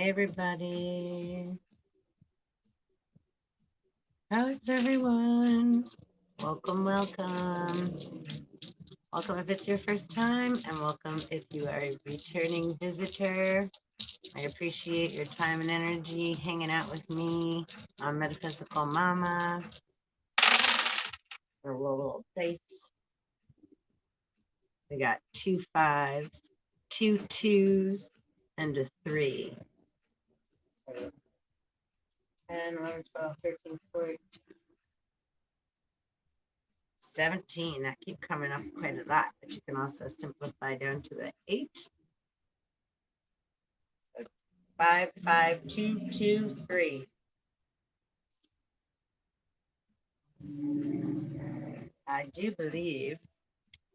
everybody. How's everyone? Welcome, welcome. Welcome if it's your first time, and welcome if you are a returning visitor. I appreciate your time and energy hanging out with me on Metaphysical Mama. Or little dice. We got 2 5s, 2 2s, and a 3. So 10, 11, 12, 13, 14. 17. That keep coming up quite a lot, but you can also simplify down to the 8. So 5, 5, 2, 2, 3. I do believe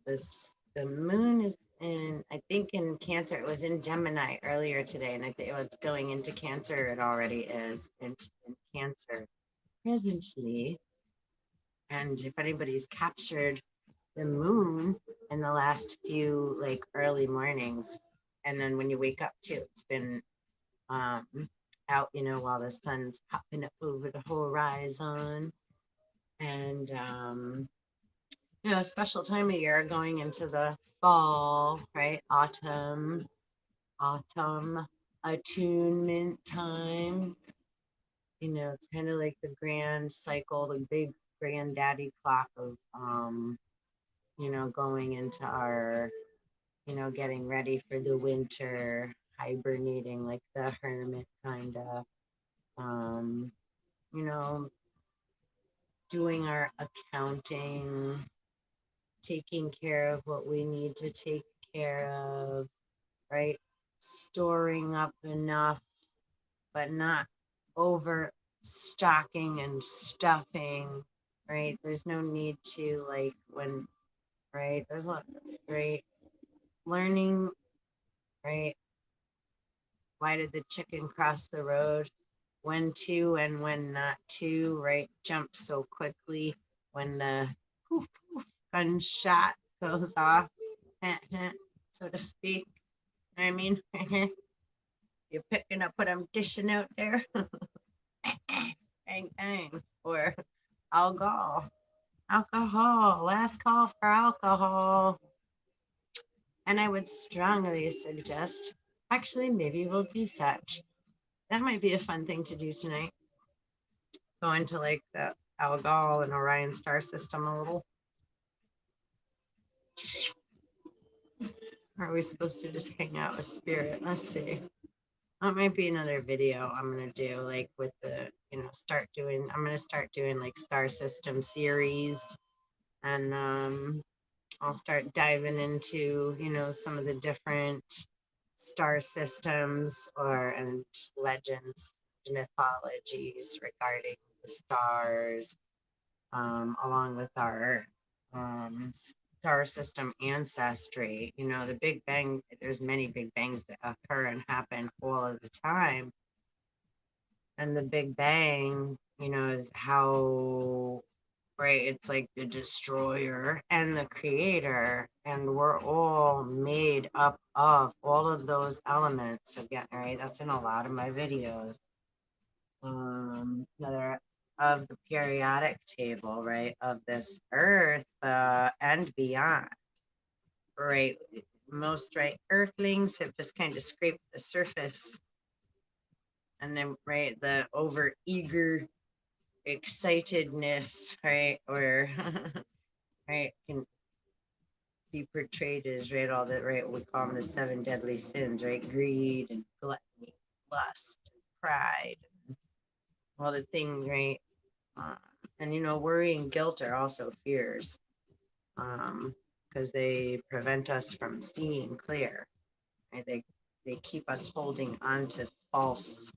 the moon is in, I think in Cancer. It was in Gemini earlier today, and I think it's going into Cancer. It already is in Cancer presently. And if anybody's captured the moon in the last few like early mornings, and then when you wake up too, it's been out, while the sun's popping up over the horizon. And a special time of year going into the fall, right? Autumn attunement time. It's kind of like the grand cycle, the big granddaddy clock of going into our, getting ready for the winter, hibernating like the hermit kind of, you know, doing our accounting, taking care of what we need to take care of, right? Storing up enough, but not overstocking and stuffing, right? There's no need to right? There's a, right? Learning, right? Why did the chicken cross the road? When to and when not to, right? Jump so quickly when the poof, poof, gunshot goes off, so to speak. I mean, you're picking up what I'm dishing out there. Bang, bang. Or alcohol. Last call for alcohol. And I would strongly suggest, actually, maybe we'll do such. That might be a fun thing to do tonight. Go into like the Algol and Orion star system a little. Or are we supposed to just hang out with spirit? Let's see. That might be another video I'm going to do, like with the, I'm going to start doing like star system series. And I'll start diving into, some of the different star systems and legends, mythologies regarding the stars, along with our star system ancestry. The Big Bang, there's many Big Bangs that occur and happen all of the time. And the Big Bang, is how, right, it's like the destroyer and the creator, and we're all made up of all of those elements again, right? That's in a lot of my videos. Another of the periodic table, right, of this earth and beyond, right? Most, right, earthlings have just kind of scraped the surface, and then, right, the over eager excitedness, right, or right, can be portrayed as, right, all that, right, we call them the 7 deadly sins, right? Greed and gluttony, lust, and pride, and all the things, right? And worry and guilt are also fears, because they prevent us from seeing clear, right? They keep us holding on to false,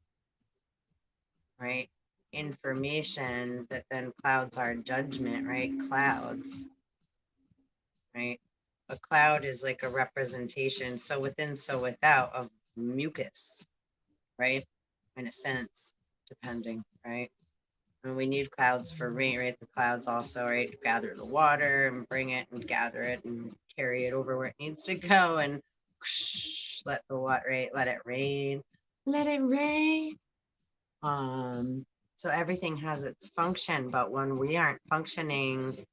right, information that then clouds our judgment, right? Clouds, right? A cloud is like a representation, so within, so without, of mucus, right? In a sense, depending, right? And we need clouds for rain, right? The clouds also, right, gather the water and bring it and gather it and carry it over where it needs to go and let the water, right, let it rain. let it rain. So everything has its function, but when we aren't functioning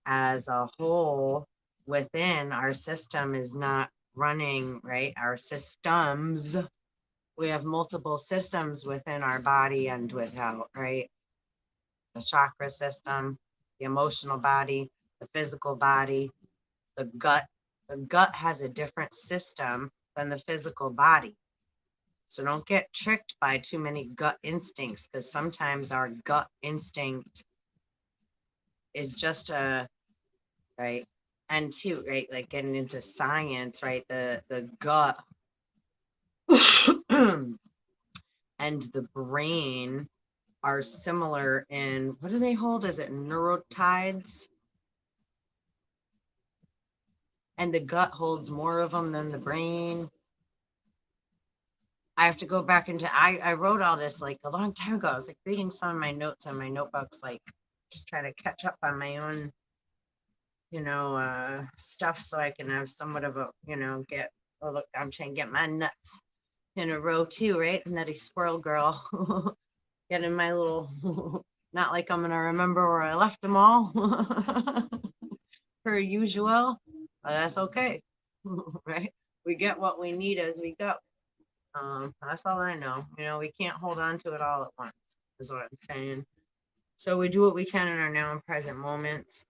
as a whole within, our system is not running, right? Our systems, we have multiple systems within our body and without, right? The chakra system, the emotional body, the physical body, the gut. The gut has a different system than the physical body. So don't get tricked by too many gut instincts, because sometimes our gut instinct is just a, right. And two, right, like getting into science, right? The gut and the brain are similar in, what do they hold? Is it neurotides? And the gut holds more of them than the brain. I have to go back into, I wrote all this like a long time ago. I was like reading some of my notes on my notebooks, like just trying to catch up on my own, stuff, so I can have somewhat of a, get, oh look, I'm trying to get my nuts in a row too, right? Nutty squirrel girl. Getting my little, not like I'm gonna remember where I left them all, per usual, but that's okay, right? We get what we need as we go. That's all I know. We can't hold on to it all at once, is what I'm saying. So we do what we can in our now and present moments,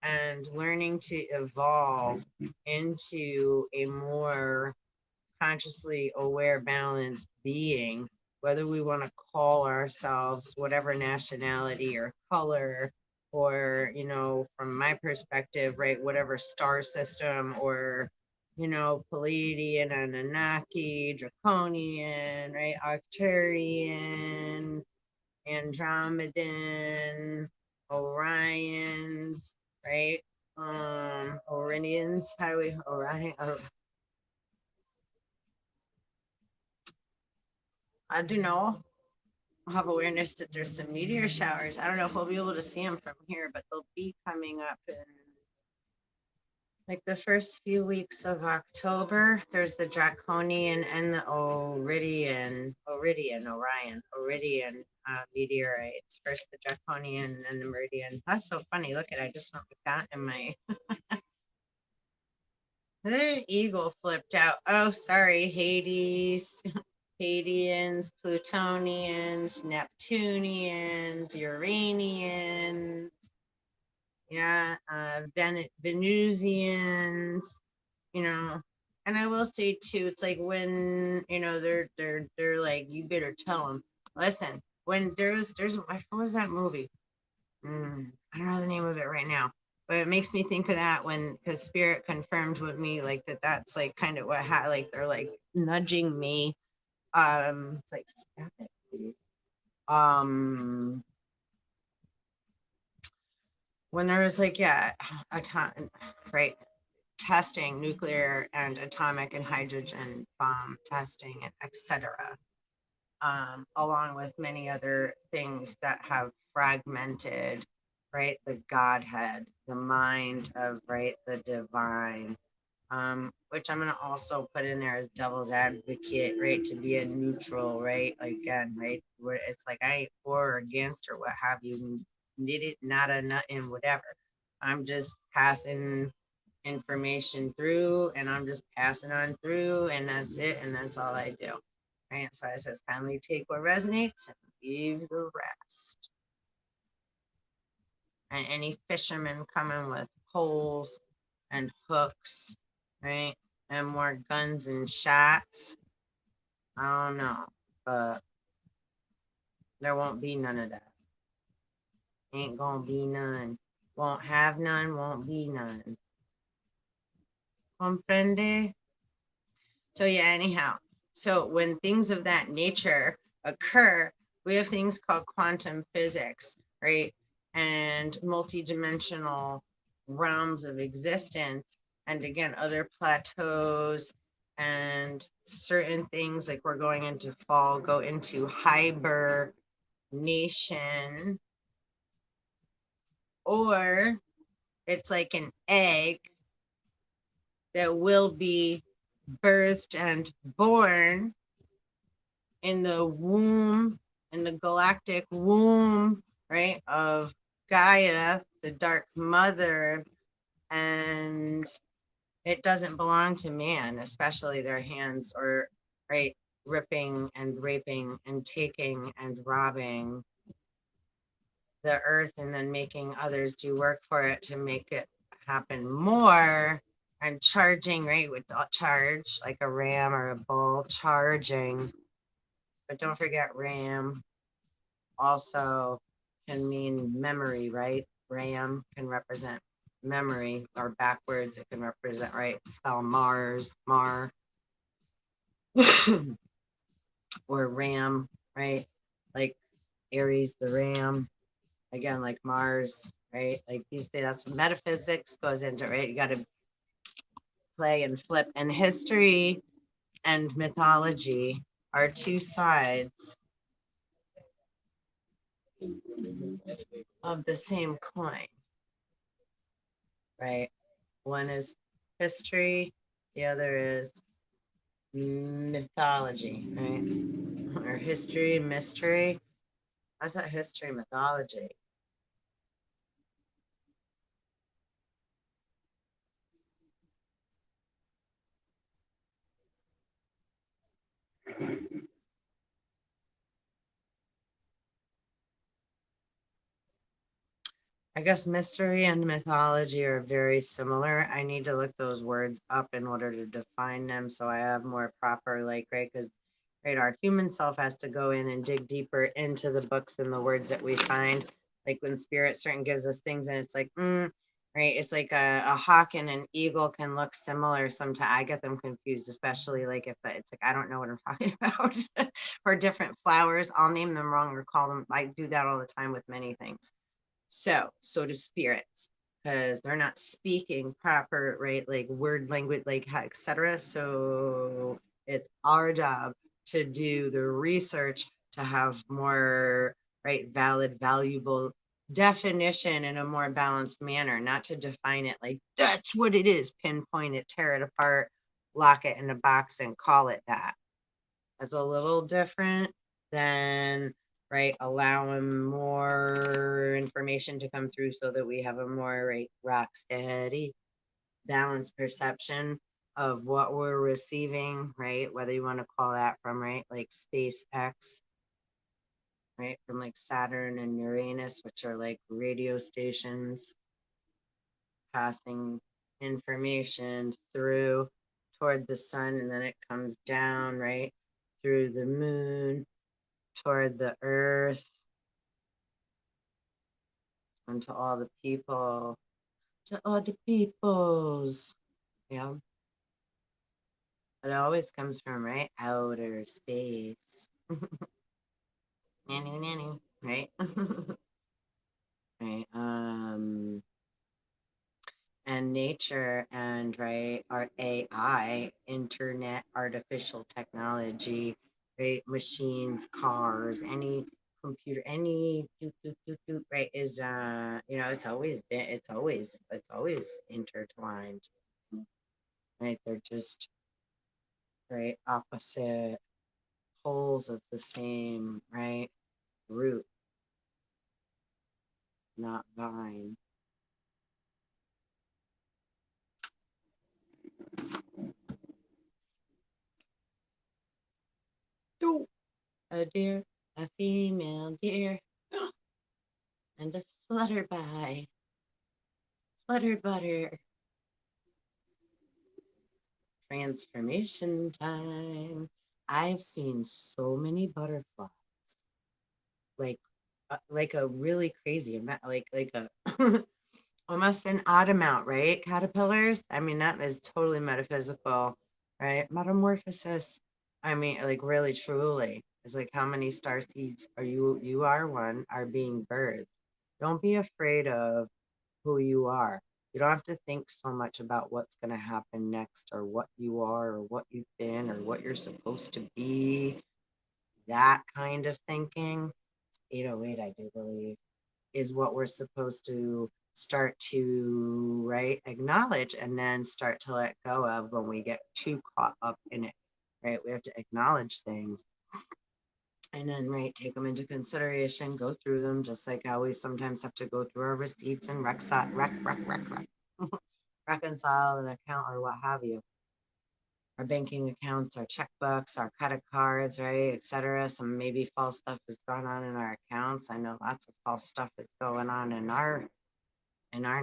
and learning to evolve into a more consciously aware, balanced being, whether we want to call ourselves whatever nationality or color, or, from my perspective, right, whatever star system, or, Palladian, Anunnaki, Draconian, right, Arcturian, Andromedan, Orions, right? Orionians, how do we, Orion, I do know. I'll have awareness that there's some meteor showers. I don't know if we'll be able to see them from here, but they'll be coming up in like the first few weeks of October. There's the Draconian and the Orion meteorites. First the Draconian and the Meridian. That's so funny. Look at, I just went with that in my, the eagle flipped out. Oh, sorry, Hades. Pleiadians, Plutonians, Neptunians, Uranians, yeah, Venusians, you know. And I will say too, it's like when they're like, you better tell them. Listen, when there's what was that movie? I don't know the name of it right now, but it makes me think of that when, because Spirit confirmed with me like that's like kind of what like they're like nudging me. It's like, stop it, please. Um, when there was like, yeah, right, testing nuclear and atomic and hydrogen bomb testing, etc. Along with many other things that have fragmented, right, the Godhead, the mind of, right, the divine, which I'm going to also put in there as devil's advocate, right, to be a neutral, right, again, right, where it's like I ain't for or against or what have you, need it, not a nothing, whatever. I'm just passing information through, and I'm just passing on through, and that's it, and that's all I do. Right, so it says kindly take what resonates and leave the rest. And any fishermen coming with poles and hooks, right? And more guns and shots. I don't know, but there won't be none of that. Ain't gonna be none. Won't have none, won't be none. Comprende? So yeah, anyhow. So when things of that nature occur, we have things called quantum physics, right? And multidimensional realms of existence. And again, other plateaus and certain things, like we're going into fall, go into hibernation, or it's like an egg that will be birthed and born in the womb, in the galactic womb, right, of Gaia, the dark mother, and it doesn't belong to man, especially their hands, or right, ripping and raping and taking and robbing the earth and then making others do work for it to make it happen more. And charging, right, with charge like a ram or a bull charging. But don't forget ram also can mean memory, right? Ram can represent memory, or backwards it can represent, right? Spell Mars, Mar, or ram, right? Like Aries, the ram, again, like Mars, right? Like these things, that's what metaphysics goes into, right? You got to play and flip. And history and mythology are two sides of the same coin, right? One is history, the other is mythology, right? Or history, mystery. How's that history, mythology? I guess mystery and mythology are very similar. I need to look those words up in order to define them so I have more proper, like, right? Because, right, our human self has to go in and dig deeper into the books and the words that we find. Like when Spirit certain gives us things and it's like, right? It's like a hawk and an eagle can look similar sometimes. I get them confused, especially like if it's like, I don't know what I'm talking about. For different flowers, I'll name them wrong or call them. I do that all the time with many things. So do spirits, because they're not speaking proper, right? Like word language, like etc. So it's our job to do the research to have more, right, valid, valuable definition in a more balanced manner, not to define it like that's what it is, pinpoint it, tear it apart, lock it in a box and call it that. That's a little different than, right, allowing more information to come through so that we have a more, right, rock steady, balanced perception of what we're receiving, right? Whether you want to call that from, right, like SpaceX, right, from like Saturn and Uranus, which are like radio stations passing information through toward the sun, and then it comes down, right, through the moon toward the earth, and to all the people, to all the peoples. Yeah, it always comes from, right, outer space. Nanny, nanny, right? Right. And nature and, right, our AI, internet, artificial technology, right, machines, cars, any computer, any right, is it's always been, it's always intertwined, right? They're just, right, opposite poles of the same, right, root, not vine. Do a deer, a female deer, and a flutterby. Flutter butter. Transformation time. I've seen so many butterflies, like a really crazy amount, like a almost an odd amount, right? Caterpillars. I mean, that is totally metaphysical, right? Metamorphosis. I mean, like really, truly, it's like how many star seeds are you? You are one. Are being birthed. Don't be afraid of who you are. You don't have to think so much about what's going to happen next, or what you are, or what you've been, or what you're supposed to be. That kind of thinking, 808, I do believe, is what we're supposed to start to, right, acknowledge, and then start to let go of when we get too caught up in it, right? We have to acknowledge things And then, right, take them into consideration, go through them, just like how we sometimes have to go through our receipts and reconcile an account or what have you. Our banking accounts, our checkbooks, our credit cards, right, etc. Some maybe false stuff is going on in our accounts. I know lots of false stuff is going on in our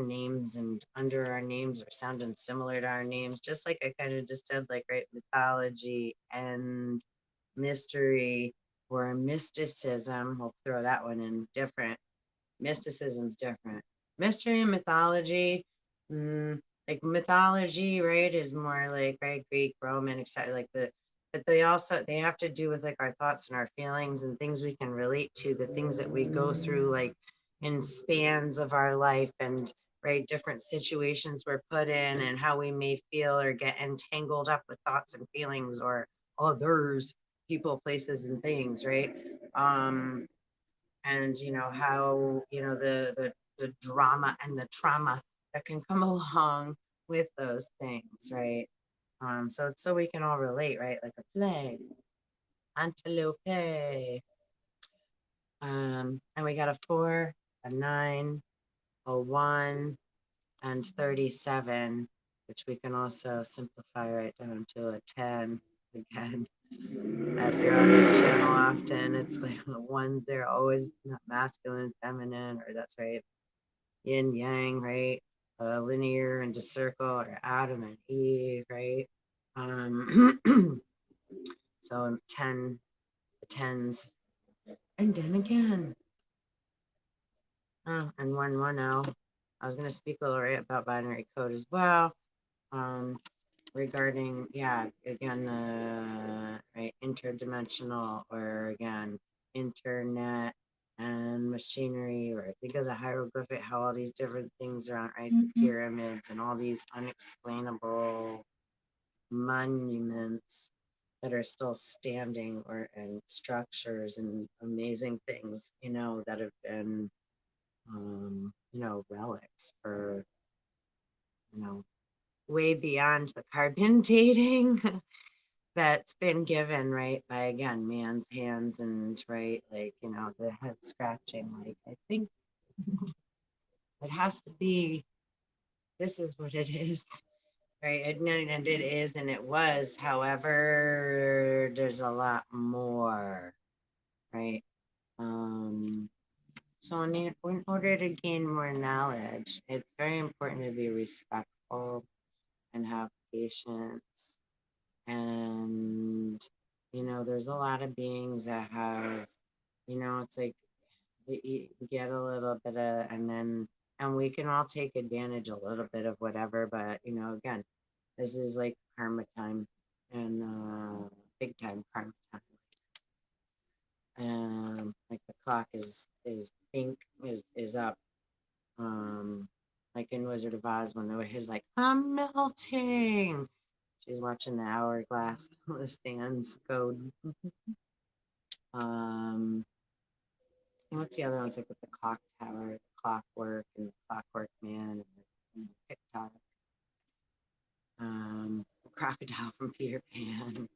names and under our names or sounding similar to our names. Just like I kind of just said, like right, mythology and mystery or mysticism. We'll throw that one in different. Mysticism's different. Mystery and mythology, like mythology, right, is more like right Greek, Roman, etc. Like but they have to do with like our thoughts and our feelings and things we can relate to, the things that we go through, like in spans of our life and right different situations we're put in and how we may feel or get entangled up with thoughts and feelings or others, people, places, and things, right? And how the drama and the trauma that can come along with those things, right? So it's so we can all relate, right? Like a play, antelope. And we got a 4, a 9, a 1, and 37, which we can also simplify right down to a 10 again. If you're on this channel often, it's like the ones they're always masculine, feminine, or that's right, yin yang, right? Linear and just circle, or Adam and Eve, right? Um, so 10, the tens, and then again, and 110. I was going to speak a little right about binary code as well. Regarding, yeah, again, the right interdimensional, or again, internet and machinery, or think of the hieroglyphic, how all these different things are on, right? The pyramids and all these unexplainable monuments that are still standing, or and structures and amazing things, that have been, relics for, way beyond the carbon dating that's been given, right, by again man's hands, and right, like the head scratching, like I think it has to be, this is what it is, right? And it is, and it was. However, there's a lot more, right? So in order to gain more knowledge, it's very important to be respectful and have patience. And there's a lot of beings that have, it's like you get a little bit of, and we can all take advantage a little bit of whatever, but again, this is like karma time, and big time karma time. Like the clock is up. Like in Wizard of Oz when they were his like, I'm melting. She's watching the hourglass, the stands go. And what's the other ones, like with the clock tower, the clockwork, and the clockwork man, and the TikTok, the crocodile from Peter Pan.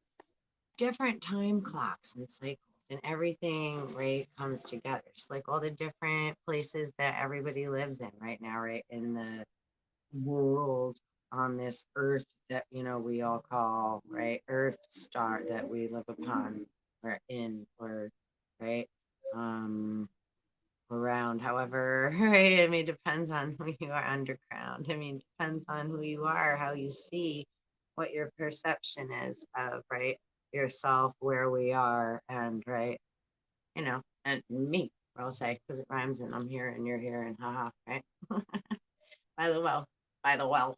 Different time clocks and cycles, and everything, right, comes together. Just like all the different places that everybody lives in right now, right, in the world, on this earth that we all call, right, earth star that we live upon, or in, or right, around, however, right, I mean, depends on who you are, underground, I mean, depends on who you are, how you see, what your perception is of, right, yourself, where we are, and right, and me, I'll say, because it rhymes, and I'm here and you're here, and haha, right. by the well by the well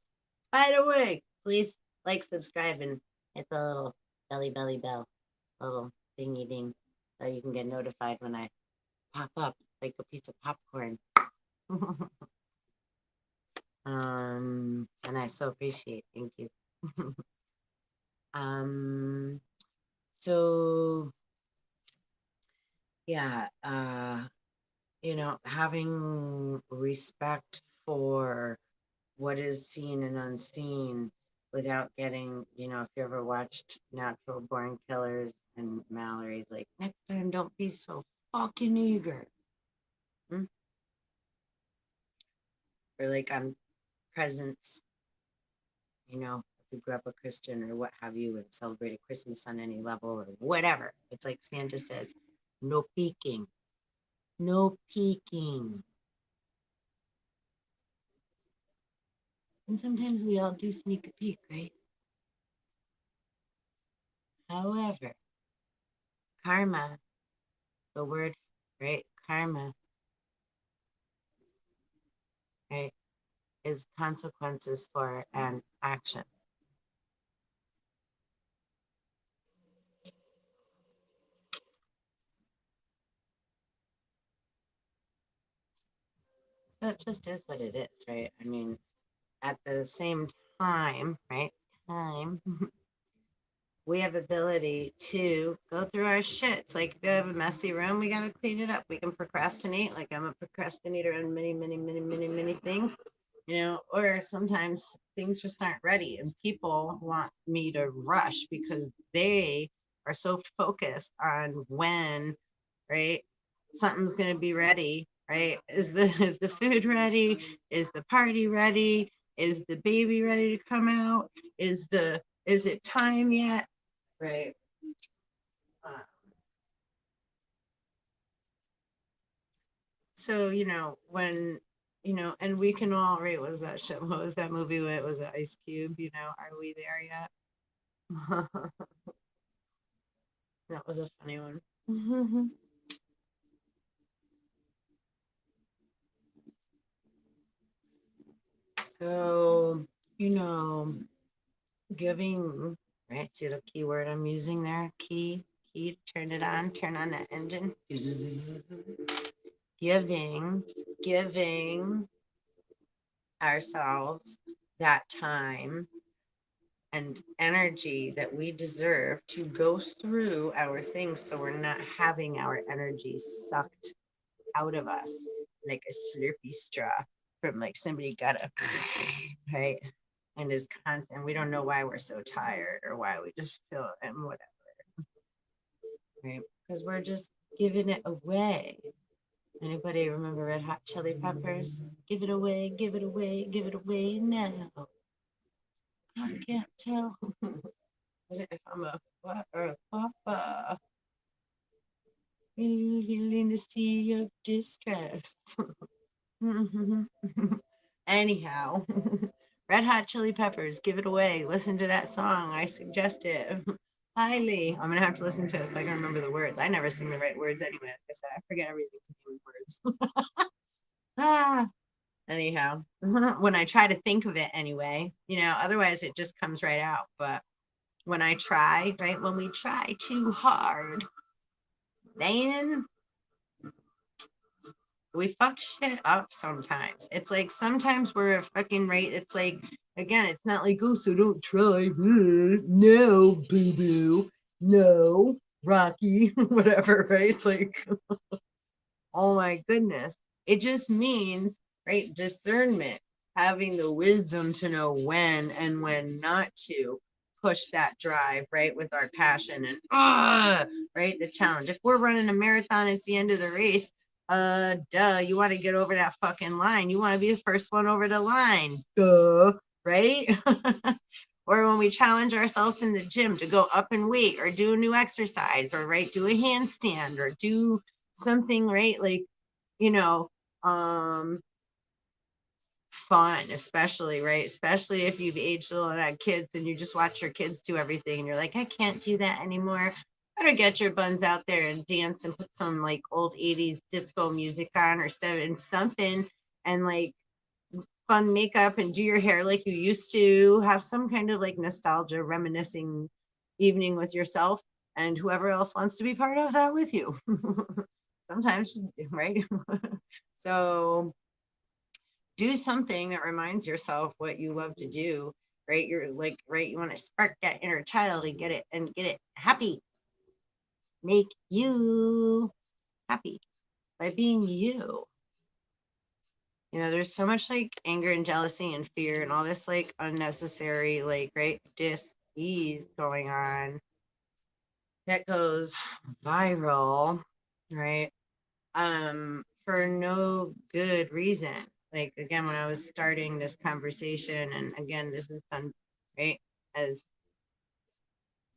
By the way, please like, subscribe, and hit the little belly bell, little thingy ding, so you can get notified when I pop up like a piece of popcorn. And I so appreciate. Thank you. So yeah, having respect for what is seen and unseen, without getting, you know, if you ever watched Natural Born Killers and Mallory's like, next time don't be so fucking eager. Hmm? Or like on presents, you know, if you grew up a Christian or what have you and celebrated Christmas on any level or whatever. It's like Santa says, no peeking, no peeking. And sometimes we all do sneak a peek, right? However, karma, the word, right? Karma, right, is consequences for an action. So it just is what it is, right? I mean, at the same time, right? Time, we have ability to go through our shit. It's like if we have a messy room, we gotta clean it up. We can procrastinate. Like I'm a procrastinator on many things, you know, or sometimes things just aren't ready and people want me to rush because they are so focused on when, right, something's gonna be ready, right? Is the food ready? Is the party ready? Is the baby ready to come out? Is it time yet? Right. Uh, so, you know, when, you know, and we can all, right, was that shit? What was that movie? What was it? Ice Cube, you know, are we there yet? That was a funny one. So, you know, giving, right? See the keyword I'm using there? Key, turn on that engine. Giving, giving ourselves that time and energy that we deserve to go through our things so we're not having our energy sucked out of us like a slurpy straw from like somebody got a right and is constant. We don't know why we're so tired or why we just feel and whatever, right? Because we're just giving it away. Anybody remember Red Hot Chili Peppers? Give it away, give it away, give it away now. I can't tell. If I'm a what or a papa, feeling the sea of distress. Anyhow, Red Hot Chili Peppers, give it away. Listen to that song. I suggest it highly. I'm gonna have to listen to it so I can remember the words. I never sing the right words anyway. Like I said, I forget everything to do with words. Ah, anyhow, when I try to think of it anyway, you know, otherwise it just comes right out. But when I try, right, when we try too hard, then we fuck shit up sometimes. It's like sometimes we're a fucking right. It's like, again, it's not like, oh, so don't try. No, boo boo. No, Rocky, whatever, right? It's like, oh my goodness. It just means, right, discernment, having the wisdom to know when and when not to push that drive, right, with our passion and, right, the challenge. If we're running a marathon, it's the end of the race. You want to get over that fucking line. You want to be the first one over the line. Duh, right? Or when we challenge ourselves in the gym to go up and weight or do a new exercise or right do a handstand or do something, right, like, you know, um fun, especially, right, especially if you've aged a little and had kids and you just watch your kids do everything and you're like, I can't do that anymore. Better get your buns out there and dance and put some like old 80s disco music on or something and like fun makeup and do your hair like you used to, have some kind of like nostalgia reminiscing evening with yourself and whoever else wants to be part of that with you. Sometimes, right? So do something that reminds yourself what you love to do, right? You're like, right, you want to spark that inner child and get it happy. Make you happy by being you. You know, there's so much like anger and jealousy and fear and all this like unnecessary, like, right, dis-ease going on that goes viral, right? For no good reason. Like, again, when I was starting this conversation, and again, this is done, right, as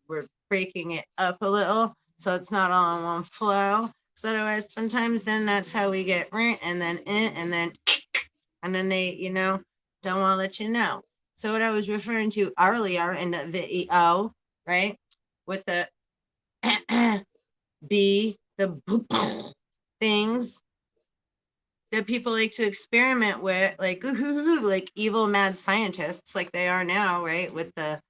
we're breaking it up a little so it's not all in one flow. Because otherwise, sometimes then that's how we get and then and then they, you know, don't want to let you know. So what I was referring to earlier in the video, right, with the B, the things that people like to experiment with, like like evil mad scientists, like they are now, right, with the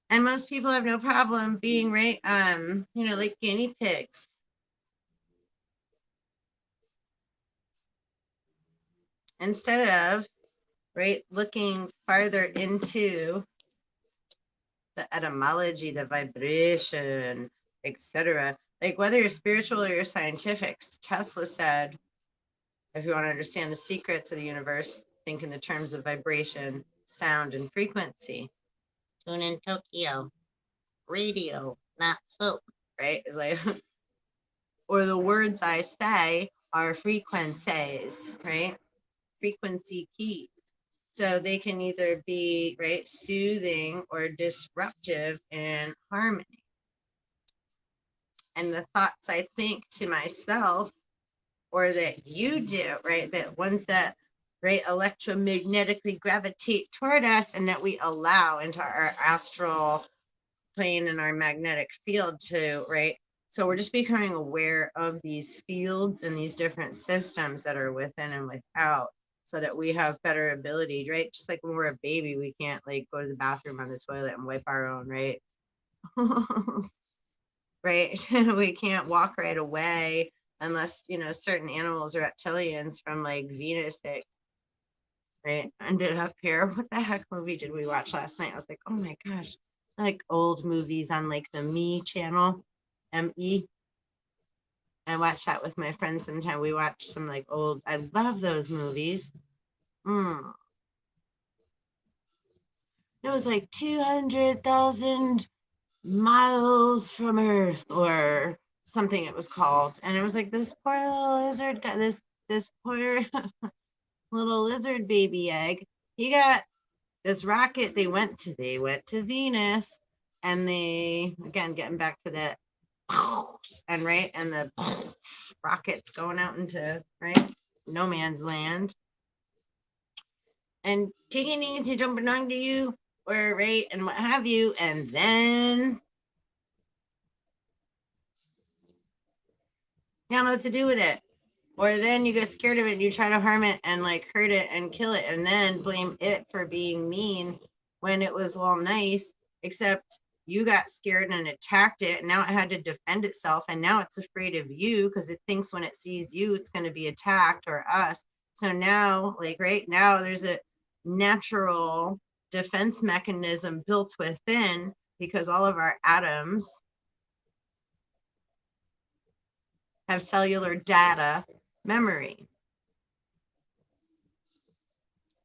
and most people have no problem being right, you know, like guinea pigs. Instead of, right, looking farther into the etymology, the vibration, etc. Like whether you're spiritual or you're scientific, Tesla said, if you want to understand the secrets of the universe, think in the terms of vibration, sound, and frequency. Tune in Tokyo, radio, not soap, right? It's like, or the words I say are frequencies, right? Frequency keys. So they can either be, right, soothing or disruptive in harmony. And the thoughts I think to myself or that you do, right, that ones that, right, electromagnetically gravitate toward us and that we allow into our astral plane and our magnetic field to, right? So we're just becoming aware of these fields and these different systems that are within and without so that we have better ability, right? Just like when we're a baby, we can't like go to the bathroom on the toilet and wipe our own, right? Right? We can't walk right away unless, you know, certain animals are reptilians from like Venus that, right, ended up here. What the heck movie did we watch last night? I was like, oh my gosh, like old movies on like the Me channel, ME. I watch that with my friends sometime. We watch some like old, I love those movies. It was like 200,000 miles from Earth or something it was called. And it was like this poor little lizard got this poor little lizard baby egg. He got this rocket. They went to Venus, and they, again, getting back to that, and right, and the rockets going out into, right, no man's land and taking things that don't belong to you, or right, and what have you, and then you don't know what to do with it. Or then you get scared of it and you try to harm it and like hurt it and kill it and then blame it for being mean when it was all nice, except you got scared and attacked it. And now it had to defend itself. And now it's afraid of you because it thinks when it sees you, it's going to be attacked or us. So now, like right now, there's a natural defense mechanism built within because all of our atoms have cellular data memory.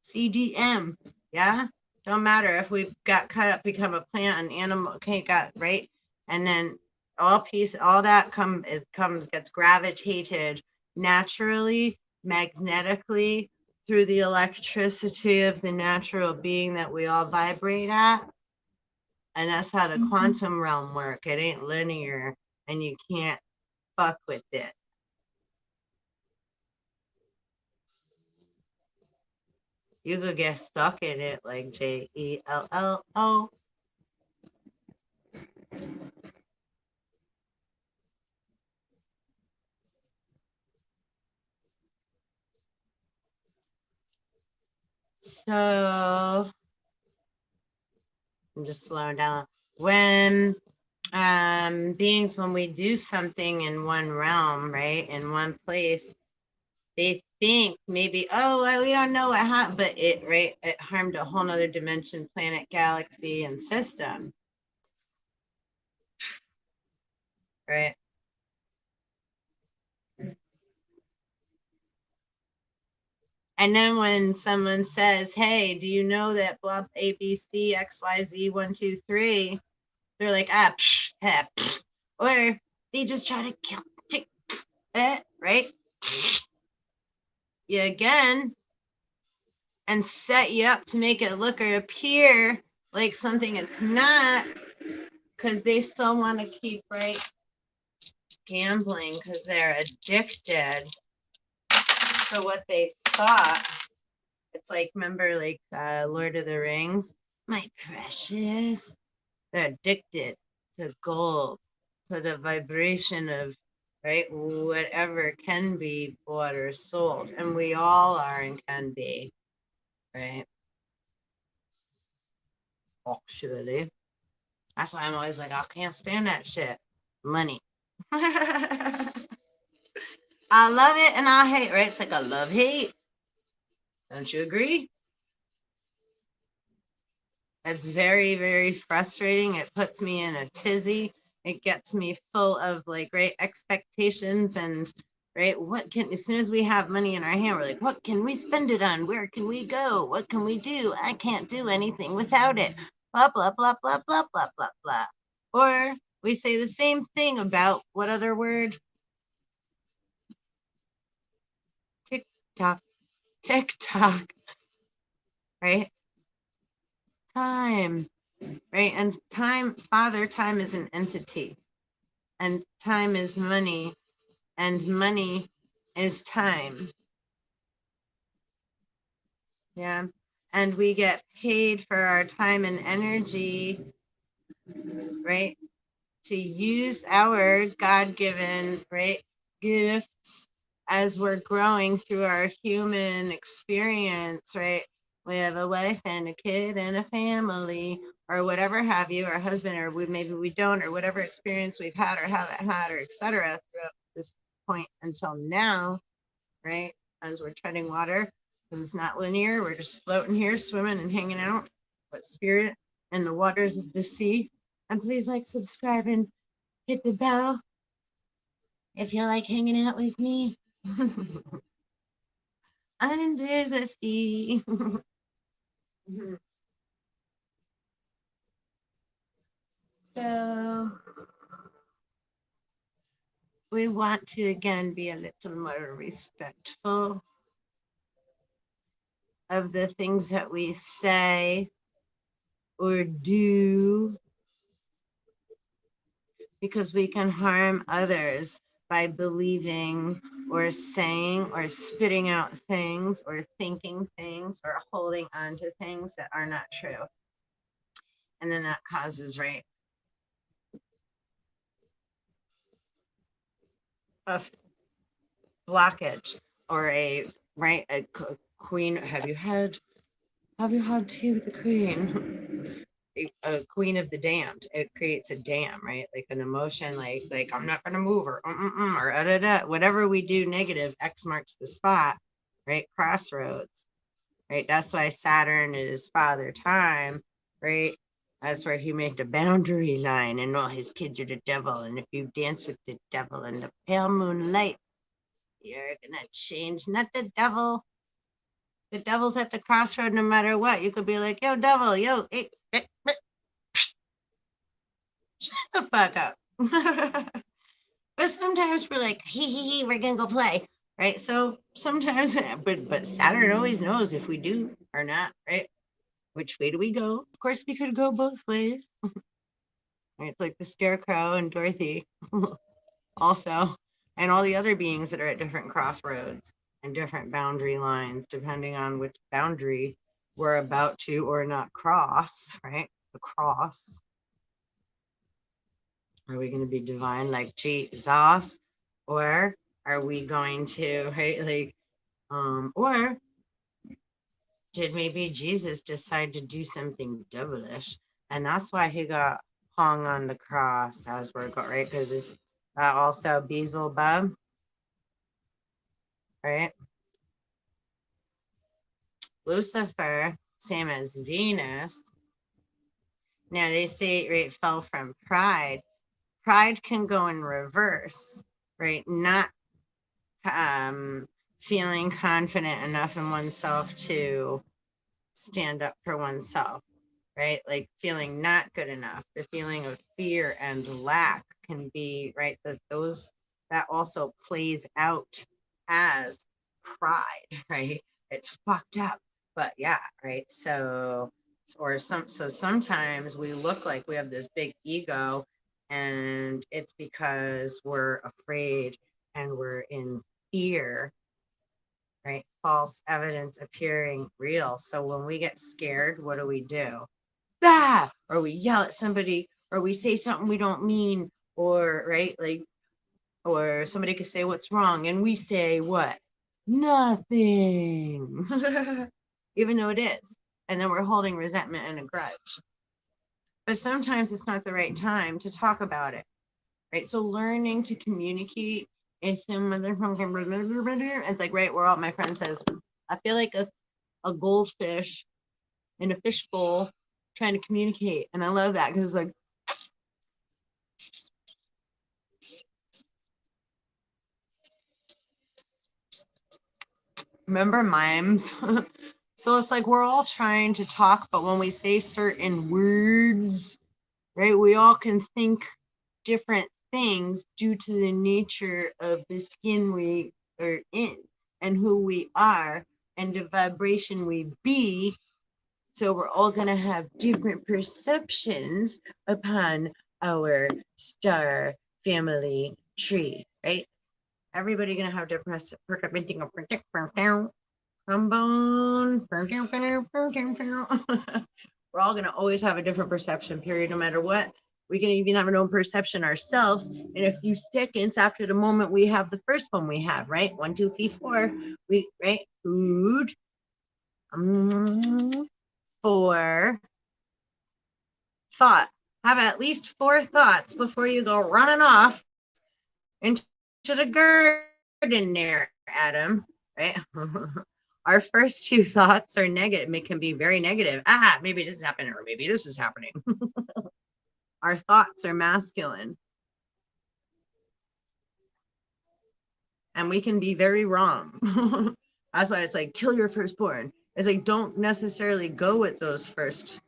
CDM, yeah? Don't matter if we've got cut up, become a plant, an animal, okay, got right? And then all that gets gravitated naturally, magnetically through the electricity of the natural being that we all vibrate at. And that's how the quantum realm work. It ain't linear and you can't fuck with it. You could get stuck in it like JELLO. So I'm just slowing down. When beings, when we do something in one realm, right, in one place, they think maybe, oh, well, we don't know what happened, but it, right, it harmed a whole nother dimension, planet, galaxy, and system. right? And then when someone says, hey, do you know that blah, A, B, C, X, Y, Z, 1, 2, 3, they're like, ah, psh, ha, psh. Or they just try to kill, right? You again, and set you up to make it look or appear like something it's not, because they still want to keep, right, gambling because they're addicted to what they thought. It's like, remember, like Lord of the Rings? My precious. They're addicted to gold, to the vibration of, right, whatever can be bought or sold. And we all are and can be, right? Actually. That's why I'm always like, I can't stand that shit. Money. I love it and I hate, right? It's like a love hate. Don't you agree? It's very, very frustrating. It puts me in a tizzy. It gets me full of like great expectations and right. What can, as soon as we have money in our hand, we're like, what can we spend it on? Where can we go? What can we do? I can't do anything without it. Blah, blah, blah, blah, blah, blah, blah, blah. Or we say the same thing about what other word? Tick tock, tick tock, right? Time, right? And time, Father, time is an entity, and time is money, and money is time. Yeah. And we get paid for our time and energy, right? To use our God given, right, gifts as we're growing through our human experience, right? We have a wife and a kid and a family, or whatever have you, or a husband, or maybe we don't, or whatever experience we've had or haven't had, or etc. throughout this point until now, right? As we're treading water, because it's not linear. We're just floating here, swimming and hanging out, but spirit and the waters of the sea. And please like, subscribe, and hit the bell if you like hanging out with me. Under the sea. So we want to again be a little more respectful of the things that we say or do, because we can harm others by believing or saying or spitting out things or thinking things or holding on to things that are not true. And then that causes, right, a blockage or a, right, a queen. Have you had tea with the queen? A queen of the damned. It creates a dam, right? Like an emotion, like I'm not gonna move, or whatever we do negative, X marks the spot, right? Crossroads, right? That's why Saturn is father time, right? That's where he made the boundary line, and all his kids are the devil. And if you dance with the devil in the pale moonlight, you're gonna change. Not the devil. The devil's at the crossroad no matter what. You could be like, yo, devil, yo, hey, shut the fuck up. But sometimes we're like, hee, we're gonna go play, right? So sometimes, but Saturn always knows if we do or not, right? Which way do we go? Of course, we could go both ways. It's like the Scarecrow and Dorothy, also, and all the other beings that are at different crossroads and different boundary lines, depending on which boundary we're about to or not cross, right? The cross. Are we going to be divine like Jesus? Or are we going to, right, like, or did maybe Jesus decide to do something devilish? And that's why he got hung on the cross as we're going, right? Because it's also Beelzebub, right? Lucifer, same as Venus. Now they say, right, fell from pride. pride can go in reverse, right? Not feeling confident enough in oneself to stand up for oneself, right? Like feeling not good enough, the feeling of fear and lack can be, right? That also plays out as pride, right? It's fucked up, but yeah, right? So sometimes we look like we have this big ego, and it's because we're afraid and we're in fear, right? False evidence appearing real. So when we get scared, what do? Ah! Or we yell at somebody, or we say something we don't mean, or right, like, or somebody could say what's wrong, and we say what? Nothing, even though it is. And then we're holding resentment and a grudge. But sometimes it's not the right time to talk about it, right? So learning to communicate is it's like, right, we're all, my friend says, I feel like a goldfish in a fishbowl trying to communicate. And I love that because it's like, remember mimes? So it's like we're all trying to talk, but when we say certain words, right, we all can think different things due to the nature of the skin we are in and who we are and the vibration we be. So we're all going to have different perceptions upon our star family tree, right? Everybody going to have different trombone. We're all going to always have a different perception period, no matter what. We can even have our own perception ourselves in a few seconds after the moment we have the first one we have, right? 1, 2, 3, 4. We, right? Food. 4. Thought. Have at least 4 thoughts before you go running off into the garden there, Adam, right? Our first 2 thoughts are negative. It can be very negative. Maybe this is happening, or maybe this is happening. Our thoughts are masculine, and we can be very wrong. That's why it's like, kill your firstborn. It's like, don't necessarily go with those first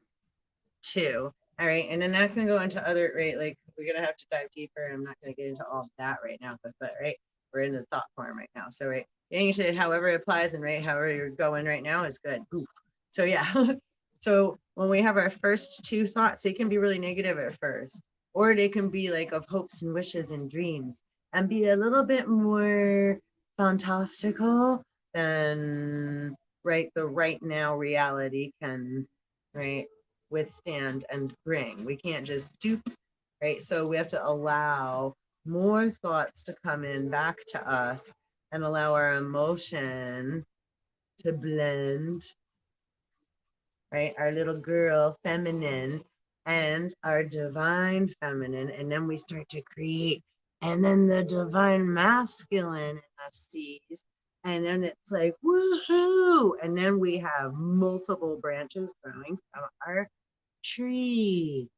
2. All right. And then that can go into other, right? Like, we're going to have to dive deeper. I'm not going to get into all of that right now, but right, we're in the thought form right now. So, right, getting into it, however it applies, and right, however you're going right now is good. Oof. So, yeah. So, when we have our first 2 thoughts, they can be really negative at first, or they can be like of hopes and wishes and dreams and be a little bit more fantastical than, right, the right now reality can, right, withstand and bring. We can't just dupe, right? So we have to allow more thoughts to come in back to us and allow our emotion to blend, right? Our little girl feminine and our divine feminine. And then we start to create. And then the divine masculine in us sees. And then it's like, woohoo! And then we have multiple branches growing from our tree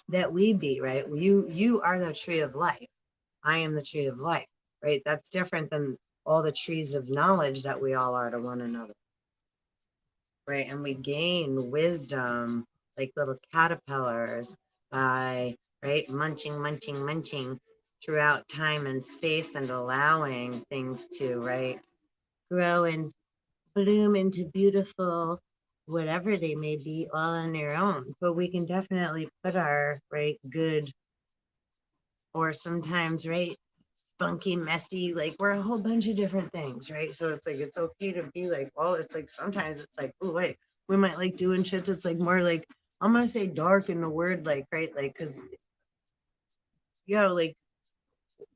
that we be, right? You are the tree of life. I am the tree of life, right? That's different than all the trees of knowledge that we all are to one another, right? And we gain wisdom like little caterpillars by, right, munching throughout time and space and allowing things to, right, grow and bloom into beautiful whatever they may be all on their own. But we can definitely put our, right, good, or sometimes, right, funky, messy, like we're a whole bunch of different things, right? So it's like, it's okay to be like, well, it's like sometimes it's like, oh wait, we might like doing shit that's like more like, I'm gonna say dark in the word, like, right, like, because like,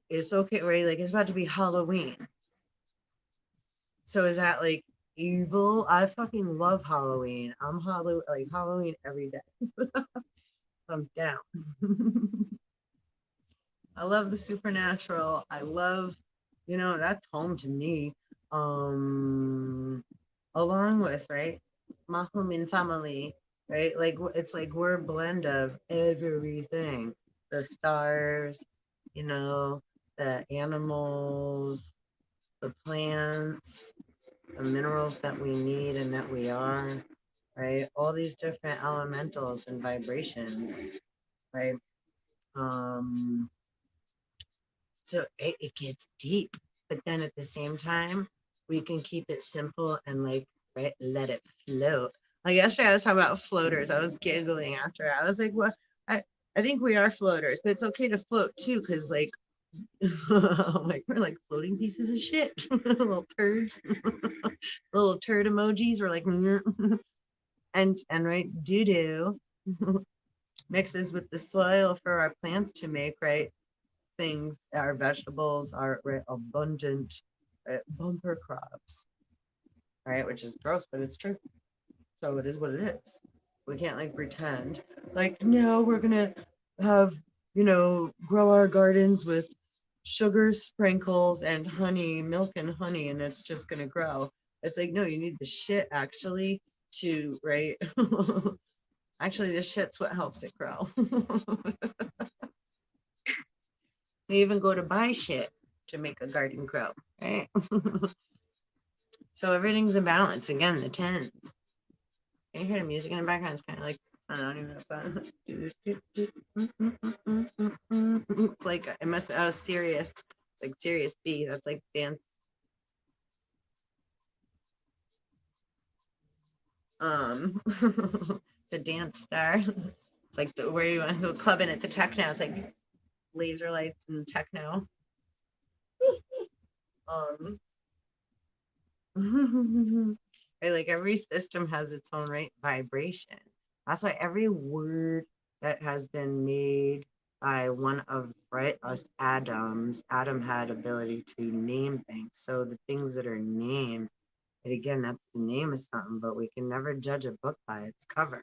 it's okay, right? Like, it's about to be Halloween. So is that like evil? I fucking love Halloween. I'm Halloween every day. I'm down. I love the supernatural. I love, that's home to me. Along with, right, my home and family, right? Like it's like we're a blend of everything. the stars, you know, the animals, the plants, the minerals that we need and that we are, right? All these different elementals and vibrations, right? Um, so it gets deep, but then at the same time, we can keep it simple and like, right, let it float. Like yesterday, I was talking about floaters. I was giggling after. I was like, "Well, I think we are floaters, but it's okay to float too, because like, like we're like floating pieces of shit, little turds, little turd emojis. We're like, and right, doo doo mixes with the soil for our plants to make right things. Our vegetables are right, abundant, right, bumper crops, right? Which is gross, but it's true. So it is what it is. We can't like pretend like no, we're gonna have grow our gardens with sugar sprinkles and honey, milk and honey, and it's just gonna grow. It's like no, you need the shit actually to right. Actually, the shit's what helps it grow. We even go to buy shit to make a garden grow, right? So everything's a balance. Again, the tens. Can you hear the music in the background? It's kind of like, I don't even know if that. It's like, it must be, I was serious. It's like serious B. That's like dance. The dance star. It's like the where you want to go clubbing at the techno. It's like laser lights and techno. Um, right, like every system has its own right vibration. That's why every word that has been made by one of right us Adams, Adam had ability to name things. So the things that are named, and again, that's the name of something, but we can never judge a book by its cover.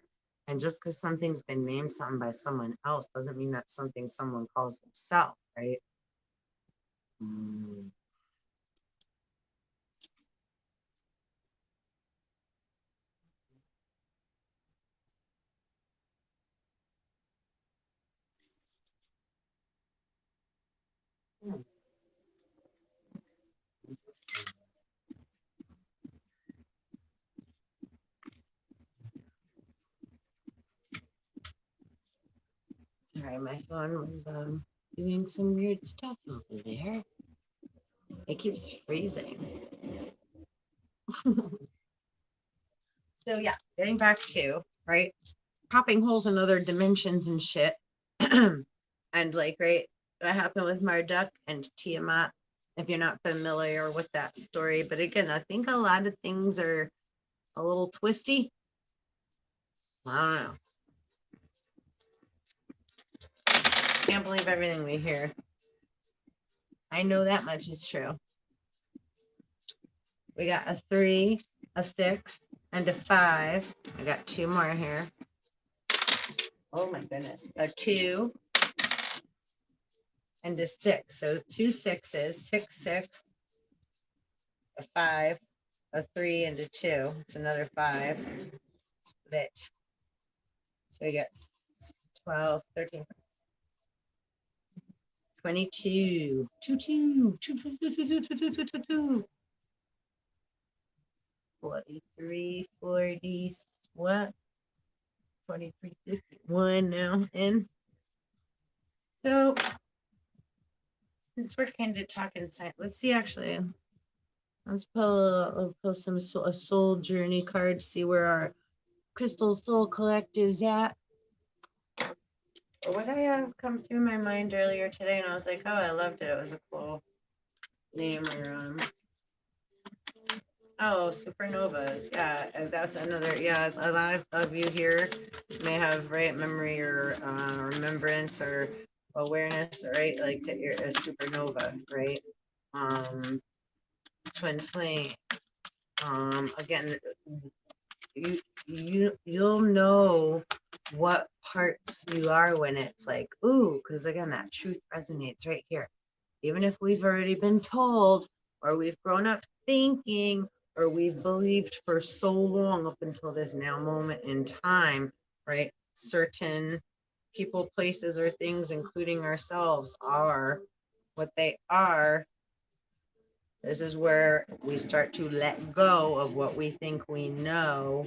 And just because something's been named something by someone else doesn't mean that's something someone calls themselves, right? Mm. Sorry, my phone was doing some weird stuff over there. It keeps freezing. So yeah, getting back to right, popping holes in other dimensions and shit, and like right, what happened with Marduk and Tiamat. If you're not familiar with that story, but again, I think a lot of things are a little twisty. I don't know. Can't believe everything we hear. I know that much is true. We got a 3, a 6, and a 5. I got 2 more here. Oh my goodness. A 2 and a 6. So 2 sixes, 6, 6, a 5, a 3, and a 2. It's another 5. Split. So we got 12, 13, 22. 2, 2, 2, 2, 2, 2, 2, 2, 2, 2, 2. 43, 40, what? 43, 51 now. And so since we're kind of talking science, let's see actually. Let's pull some a soul journey card, see where our crystal soul collective's at. What I have come through my mind earlier today, and I was like, oh, I loved it. It was a cool name. Or oh, supernovas. Yeah, that's another. Yeah, a lot of you here may have right memory or remembrance or awareness, right? Like that you're a supernova, right? Twin flame. Again, you'll know what parts you are when it's like, ooh, because again, that truth resonates right here. Even if we've already been told, or we've grown up thinking, or we've believed for so long up until this now moment in time, right? Certain people, places, or things, including ourselves, are what they are, this is where we start to let go of what we think we know.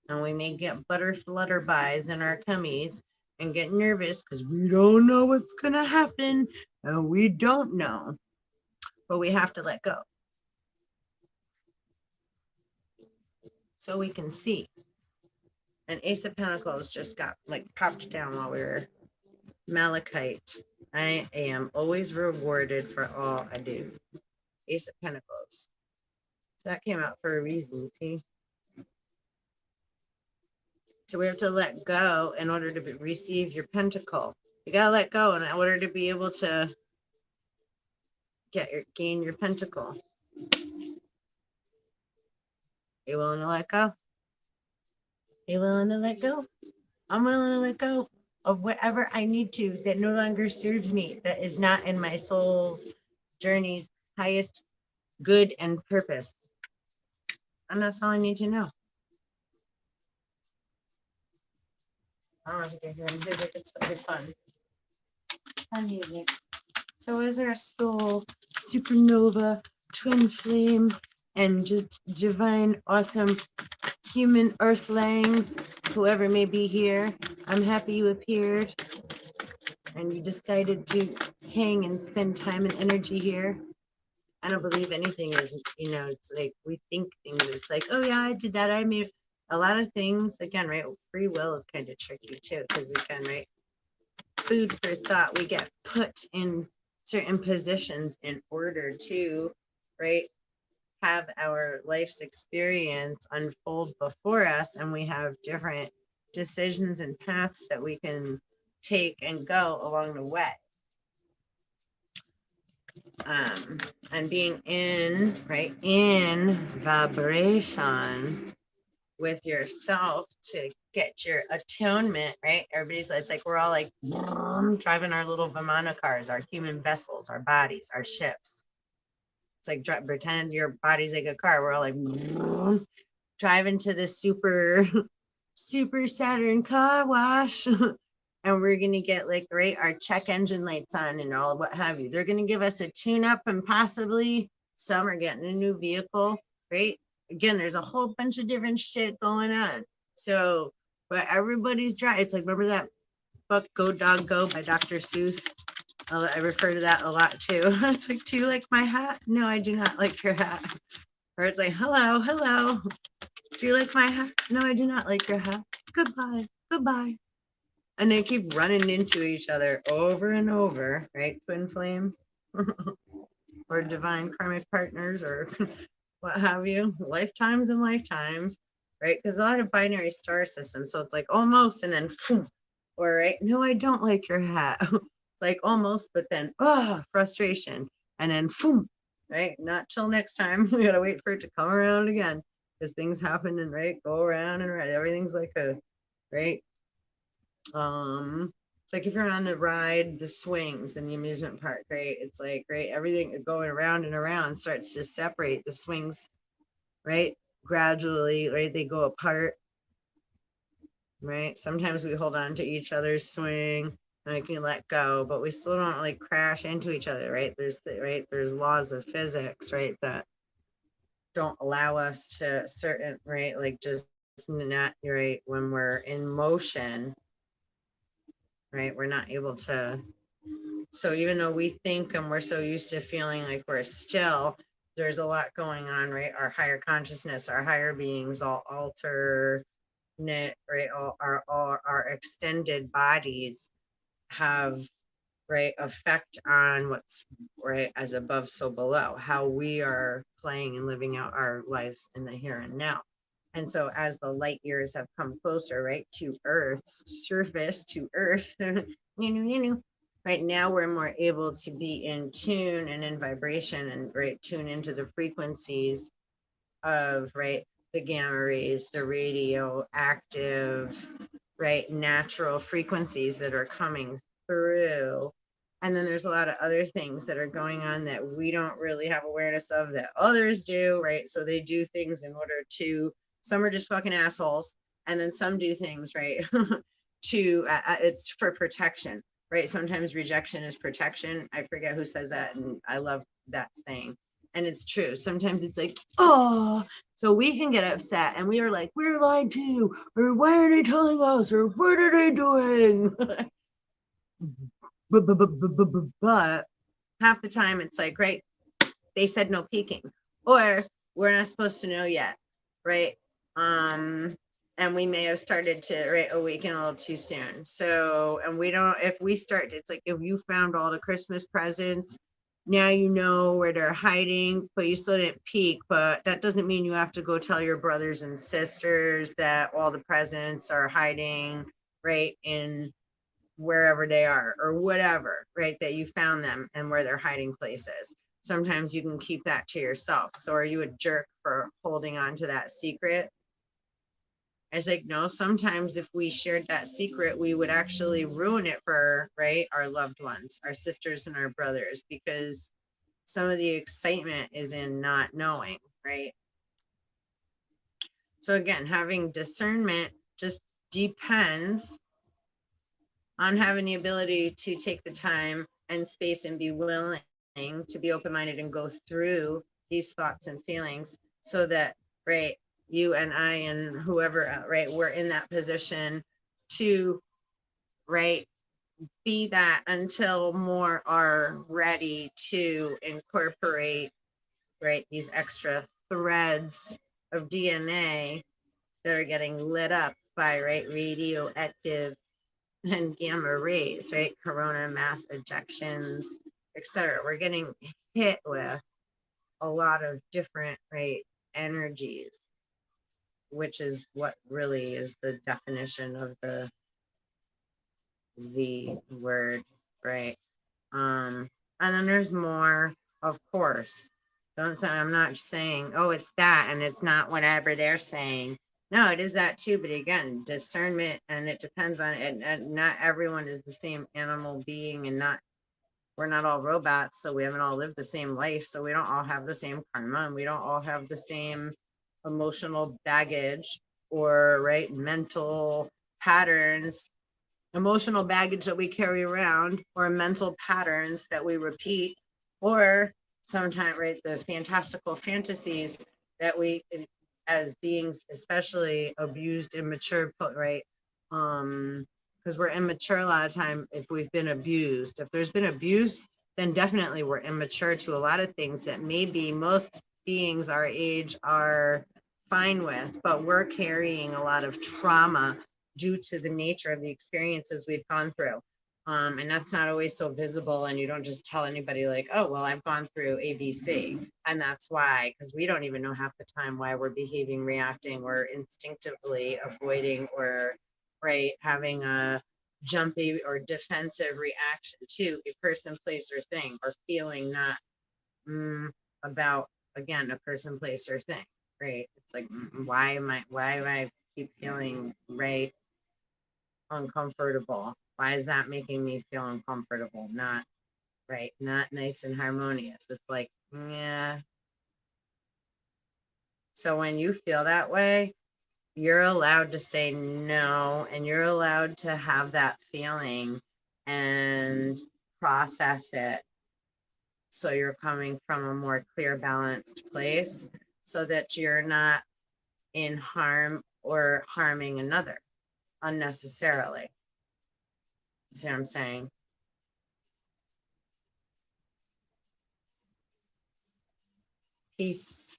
And we may get flutterbies in our tummies and get nervous because we don't know what's going to happen. And we don't know. But we have to let go. So we can see. And Ace of Pentacles just got like popped down while we were Malachite. I am always rewarded for all I do. Ace of Pentacles. So that came out for a reason, see? So we have to let go in order to receive your pentacle. You gotta let go in order to be able to gain your pentacle. You willing to let go? You willing to let go? I'm willing to let go of whatever I need to that no longer serves me, that is not in my soul's journey's highest good and purpose. And that's all I need to know. I don't know if you can hear music. It's really fun. Fun music. So is our soul supernova, twin flame, and just divine, awesome human earthlings, whoever may be here. I'm happy you appeared and you decided to hang and spend time and energy here. I don't believe anything is, it's like we think things. It's like, oh yeah, I did that. I made a lot of things. Again, right? Free will is kind of tricky too, because again, right? Food for thought. We get put in certain positions in order to, right, have our life's experience unfold before us, and we have different decisions and paths that we can take and go along the way. And being in vibration with yourself to get your atonement, right? Everybody's, it's like we're all like driving our little Vimana cars, our human vessels, our bodies, our ships. It's like pretend your body's like a car. We're all like driving to the super Saturn car wash. And we're going to get like, right, our check engine lights on and all what have you. They're going to give us a tune up and possibly some are getting a new vehicle, right? Again, there's a whole bunch of different shit going on. So, but everybody's driving. It's like, remember that book, Go Dog Go by Dr. Seuss? I refer to that a lot too. It's like, do you like my hat? No, I do not like your hat. Or it's like, hello, hello. Do you like my hat? No, I do not like your hat. Goodbye, goodbye. And they keep running into each other over and over, right? Twin flames or divine karmic partners or what have you, lifetimes and lifetimes, right? Because a lot of binary star systems, so it's like almost and then phoom, or right, no, I don't like your hat. It's like almost, but then frustration, and then phoom, right? Not till next time. We gotta wait for it to come around again because things happen and right, go around and right. Everything's like a right. It's like if you're on the ride, the swings in the amusement park, right? It's like, right, everything going around and around starts to separate the swings, right? Gradually, right? They go apart, right? Sometimes we hold on to each other's swing and we can let go, but we still don't like crash into each other, right? There's laws of physics, right? That don't allow us to certain, right? Like just not, right? When we're in motion, right? We're not able to. So even though we think and we're so used to feeling like we're still, there's a lot going on, right? Our higher consciousness, our higher beings, all alternate, right? All our extended bodies have, right, effect on what's right as above, so below, how we are playing and living out our lives in the here and now. And so as the light years have come closer, right, to Earth's surface, to Earth, right now we're more able to be in tune and in vibration and right tune into the frequencies of right the gamma rays, the radio active, right, natural frequencies that are coming through. And then there's a lot of other things that are going on that we don't really have awareness of that others do, right? So they do things in order to, some are just fucking assholes, and then some do things, right? it's for protection, right? Sometimes rejection is protection. I forget who says that, and I love that saying. And it's true. Sometimes it's like, oh, so we can get upset and we are like, we're lied to, or why are they telling us, or what are they doing? But half the time it's like, right, they said no peeking, or we're not supposed to know yet, right? And we may have started to, right, awaken a little too soon. So, and we don't, if we start, it's like if you found all the Christmas presents, now you know where they're hiding, but you still didn't peek. But that doesn't mean you have to go tell your brothers and sisters that all the presents are hiding, right, in wherever they are or whatever, right, that you found them and where their hiding place is. Sometimes you can keep that to yourself. So are you a jerk for holding on to that secret? I was like, no, sometimes if we shared that secret, we would actually ruin it for, right, our loved ones, our sisters and our brothers, because some of the excitement is in not knowing, right? So again, having discernment just depends on having the ability to take the time and space and be willing to be open-minded and go through these thoughts and feelings so that, right, you and I and whoever, right, we're in that position to, right, be that until more are ready to incorporate, right, these extra threads of DNA that are getting lit up by, right, radioactive and gamma rays, right? Corona mass ejections, etc. We're getting hit with a lot of different, right, energies, which is what really is the definition of the word, right? And then there's more, of course. Don't say, I'm not saying, oh, it's that and it's not whatever they're saying. No, it is that too. But again, discernment, and it depends on it. And not everyone is the same animal being, and not, we're not all robots. So we haven't all lived the same life. So we don't all have the same karma, and we don't all have the same emotional baggage or, right, mental patterns, emotional baggage that we carry around, or mental patterns that we repeat, or sometimes, right, the fantastical fantasies that we, as beings, especially abused, immature, right, because we're immature a lot of time if we've been abused. If there's been abuse, then definitely we're immature to a lot of things that maybe most beings our age are fine with, but we're carrying a lot of trauma due to the nature of the experiences we've gone through. And that's not always so visible. And you don't just tell anybody like, oh, well, I've gone through ABC. And that's why, because we don't even know half the time why we're behaving, reacting, or instinctively avoiding, or, right, having a jumpy or defensive reaction to a person, place, or thing, or feeling not about, again, a person, place, or thing, right? It's like, why am I keep feeling, right, uncomfortable? Why is that making me feel uncomfortable? Not, right, not nice and harmonious. It's like, yeah. So when you feel that way, you're allowed to say no, and you're allowed to have that feeling and process it. So you're coming from a more clear, balanced place, so that you're not in harm or harming another unnecessarily. See what I'm saying? Peace.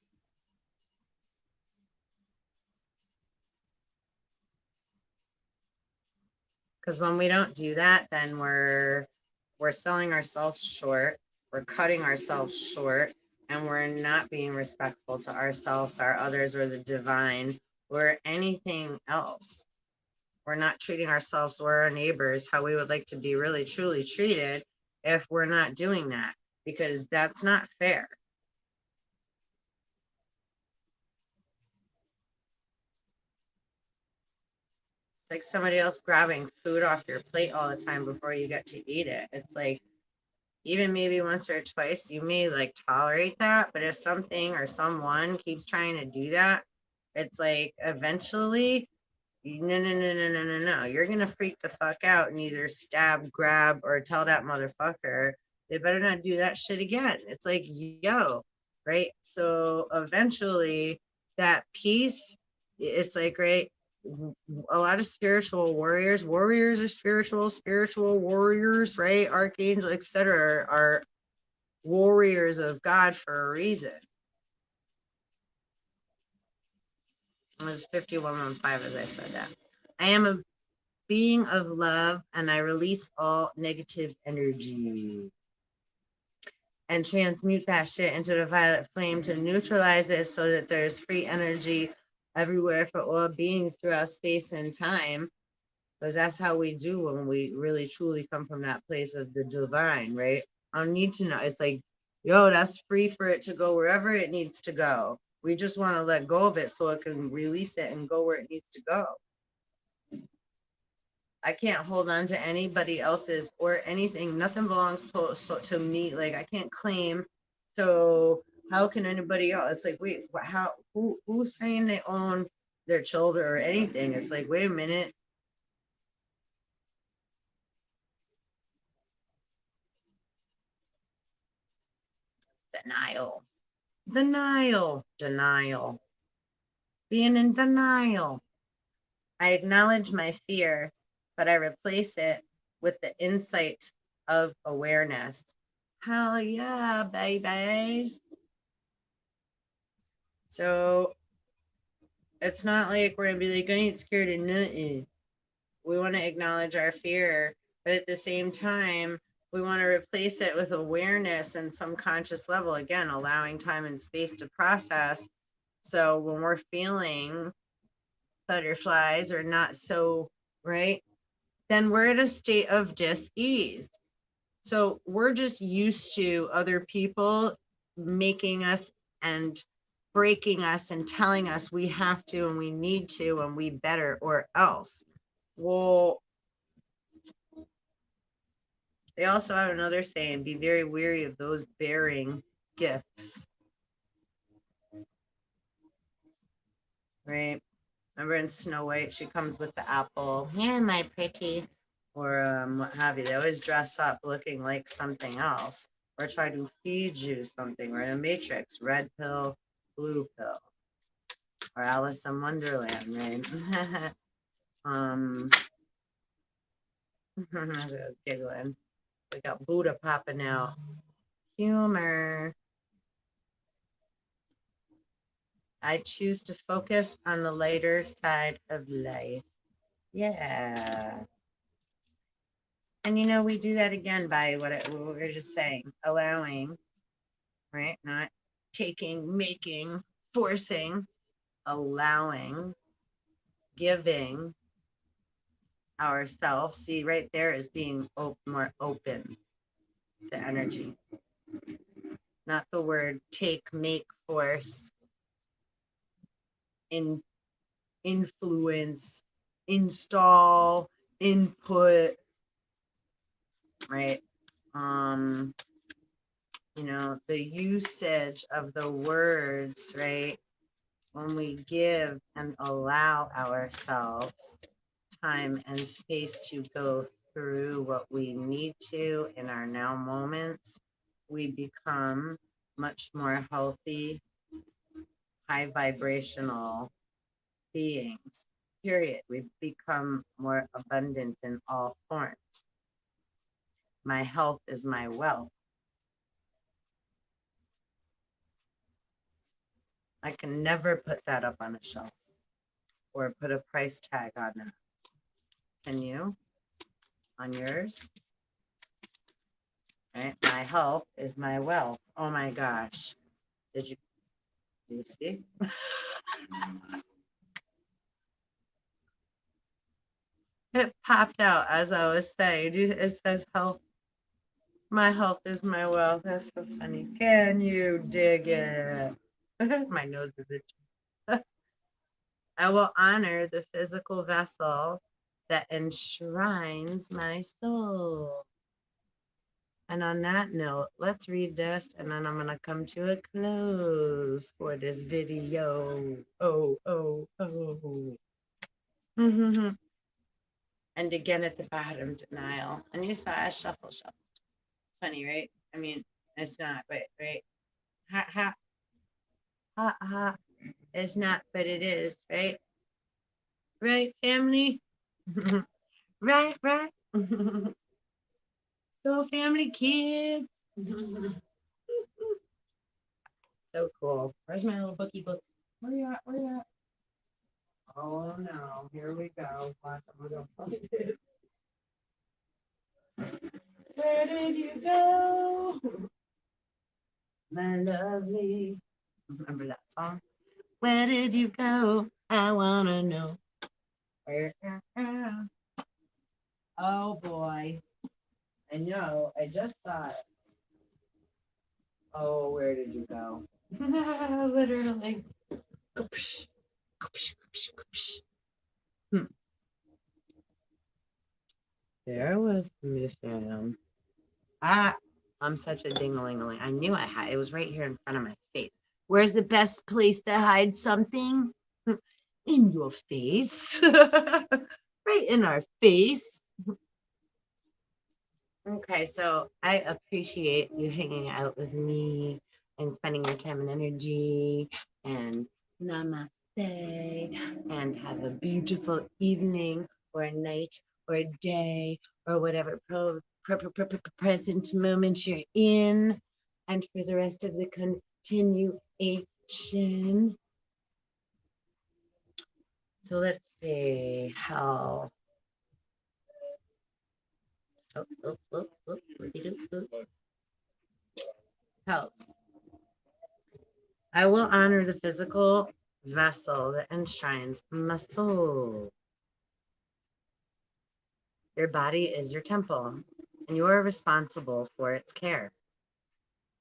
Because when we don't do that, then we're selling ourselves short, we're cutting ourselves short, and we're not being respectful to ourselves, our others, or the divine, or anything else. We're not treating ourselves or our neighbors how we would like to be really truly treated if we're not doing that, because that's not fair. It's like somebody else grabbing food off your plate all the time before you get to eat it. It's like, even maybe once or twice, you may like tolerate that. But if something or someone keeps trying to do that, it's like eventually No. You're going to freak the fuck out and either stab, grab, or tell that motherfucker, they better not do that shit again. It's like, yo, right? So eventually that peace, it's like, right? A lot of spiritual warriors are spiritual warriors, right? Archangel, etc., are warriors of God for a reason. It was 5115 as I said that. I am a being of love and I release all negative energy and transmute that shit into the violet flame to neutralize it so that there's free energy everywhere for all beings throughout space and time. Because that's how we do when we really truly come from that place of the divine, right? I don't need to know. It's like, yo, that's free for it to go wherever it needs to go. We just want to let go of it so it can release it and go where it needs to go. I can't hold on to anybody else's or anything. Nothing belongs to me. Like I can't claim. So how can anybody else? It's like, wait, how? Who's saying they own their children or anything? It's like, wait a minute. Denial. Being in denial. I acknowledge my fear, but I replace it with the insight of awareness. Hell yeah, babies. So it's not like we're gonna be like, I ain't scared of nothing. We want to acknowledge our fear, but at the same time, we want to replace it with awareness and some conscious level. Again, allowing time and space to process. So when we're feeling butterflies or not so right, then we're at a state of dis-ease. So we're just used to other people making us and breaking us and telling us we have to and we need to and we better or else. Well, they also have another saying, be very wary of those bearing gifts. Right? Remember in Snow White, she comes with the apple. Yeah, my pretty. Or what have you. They always dress up looking like something else or try to feed you something. Or in a Matrix, red pill, blue pill. Or Alice in Wonderland, right? I was giggling. We got Buddha popping out. Humor. I choose to focus on the lighter side of life. Yeah. And we do that again by what we were just saying, allowing, right? Not taking, making, forcing, allowing, giving ourselves. See, right there is being more open to energy. Not the word take, make, force, influence, install, input, right? The usage of the words, right? When we give and allow ourselves time and space to go through what we need to in our now moments, we become much more healthy, high vibrational beings. Period. We become more abundant in all forms. My health is my wealth. I can never put that up on a shelf or put a price tag on it. Can you? On yours? Right? My health is my wealth. Oh my gosh. Do you see? It popped out as I was saying. It says health. My health is my wealth. That's so funny. Can you dig it? My nose is itchy. I will honor the physical vessel that enshrines my soul. And on that note, let's read this and then I'm going to come to a close for this video. Oh. And again at the bottom, denial. And you saw us shuffle, shuffle. Funny, right? I mean, it's not, but right? Ha ha ha ha. It's not, but it is, right? Right, family? Right, right. So, family, kids. So cool. Where's my little bookie book? Where you at? Where you at? Oh no, here we go. Watch, I'm gonna find it. Where did you go? My lovely. Remember that song? Where did you go? I wanna know. Where? Oh boy. I know. I just saw it. Oh, where did you go? Literally. Hmm. There was me, fam. I'm such a ding-a-ling-a-ling. I knew I had it was right here in front of my face. Where's the best place to hide something? In your face. Right in our face. Okay, so I appreciate you hanging out with me and spending your time and energy and namaste and have a beautiful evening or a night or a day or whatever present moment you're in. And for the rest of the continuation. So let's see how. Health. I will honor the physical vessel that enshrines my soul. Your body is your temple, and you are responsible for its care.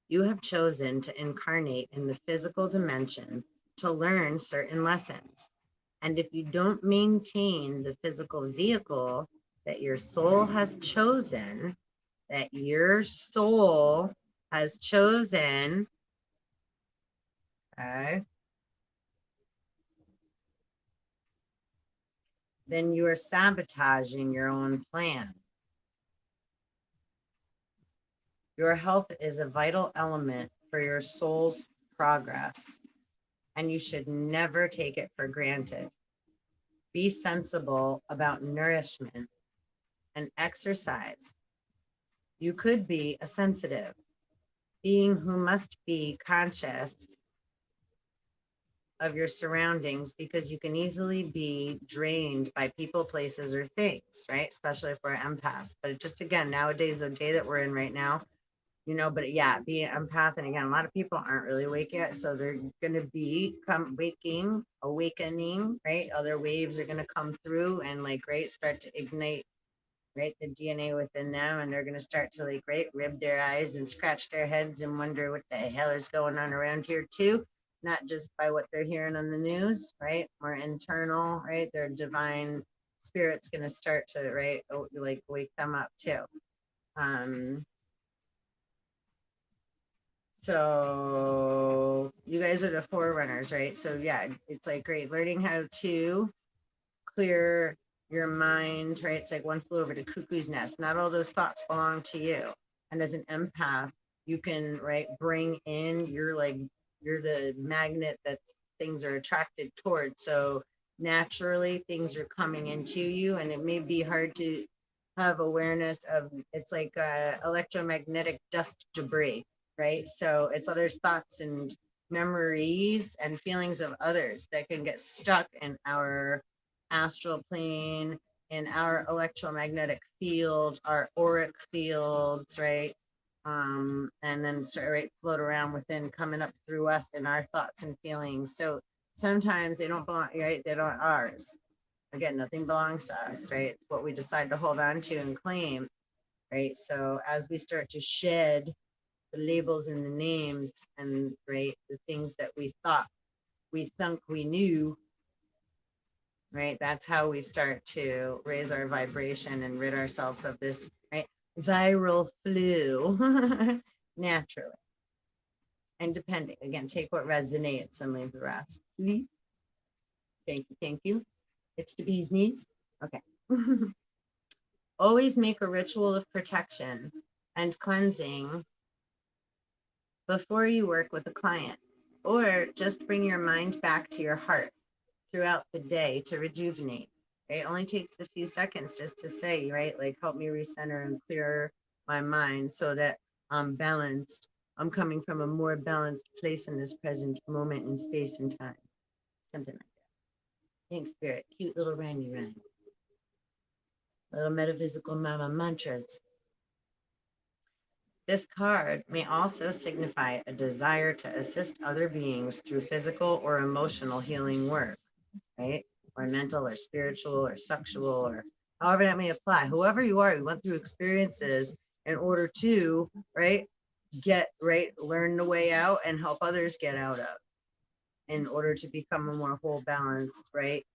You have chosen to incarnate in the physical dimension to learn certain lessons. And if you don't maintain the physical vehicle that your soul has chosen, okay, then you are sabotaging your own plan. Your health is a vital element for your soul's progress, and you should never take it for granted. Be sensible about nourishment and exercise. You could be a sensitive being who must be conscious of your surroundings because you can easily be drained by people, places, or things, right? Especially if we're empaths. But just again, nowadays, the day that we're in right now, but yeah, be an empath. And again, a lot of people aren't really awake yet. So they're going to be awakening, right? Other waves are going to come through and right, start to ignite, right, the DNA within them. And they're going to start to right, rib their eyes and scratch their heads and wonder what the hell is going on around here too. Not just by what they're hearing on the news, right? More internal, right? Their divine spirit's going to start to, right, wake them up too. So you guys are the forerunners, right? So yeah, it's great learning how to clear your mind, right? It's like one flew over the cuckoo's nest. Not all those thoughts belong to you. And as an empath, you can bring in you're the magnet that things are attracted towards. So naturally things are coming into you, and it may be hard to have awareness of. It's like electromagnetic dust debris, right? So it's others' thoughts and memories and feelings of others that can get stuck in our astral plane, in our electromagnetic field, our auric fields, right? And then right, float around within, coming up through us in our thoughts and feelings. So sometimes they don't belong, right? They're not ours. Again, nothing belongs to us, right? It's what we decide to hold on to and claim, right? So as we start to shed the labels and the names and right, the things that we thought we think we knew, right? That's how we start to raise our vibration and rid ourselves of this, right, viral flu naturally. And depending, again, take what resonates and leave the rest, please. Thank you. Thank you. It's the bee's knees. Okay. Always make a ritual of protection and cleansing before you work with a client, or just bring your mind back to your heart throughout the day to rejuvenate. It only takes a few seconds just to say, right, like help me recenter and clear my mind so that I'm balanced. I'm coming from a more balanced place in this present moment in space and time. Something like that. Thanks, Spirit. Cute little rhymy rhyme. Little metaphysical mama mantras. This card may also signify a desire to assist other beings through physical or emotional healing work, right? Or mental or spiritual or sexual or however that may apply. Whoever you are, you went through experiences in order to, right, get, right, learn the way out and help others get out of in order to become a more whole, balanced, right,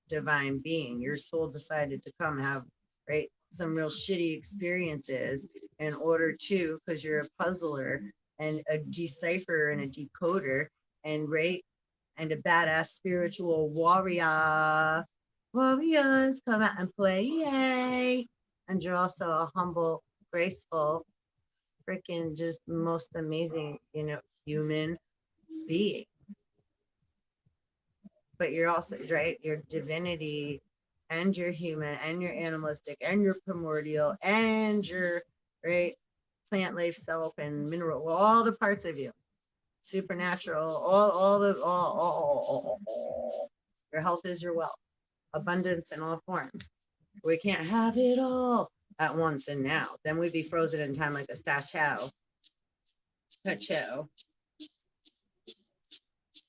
divine being. Your soul decided to come have, right, some real shitty experiences in order to, because you're a puzzler and a decipherer and a decoder and, right, and a badass spiritual warrior. Warriors come out and play, yay! And you're also a humble, graceful, freaking just most amazing, human being. But you're also, right, your divinity and your human and your animalistic and your primordial and your, right, plant life self and mineral, all the parts of you, supernatural, all. Your health is your wealth, abundance in all forms. We can't have it all at once and now. Then we'd be frozen in time like a statue.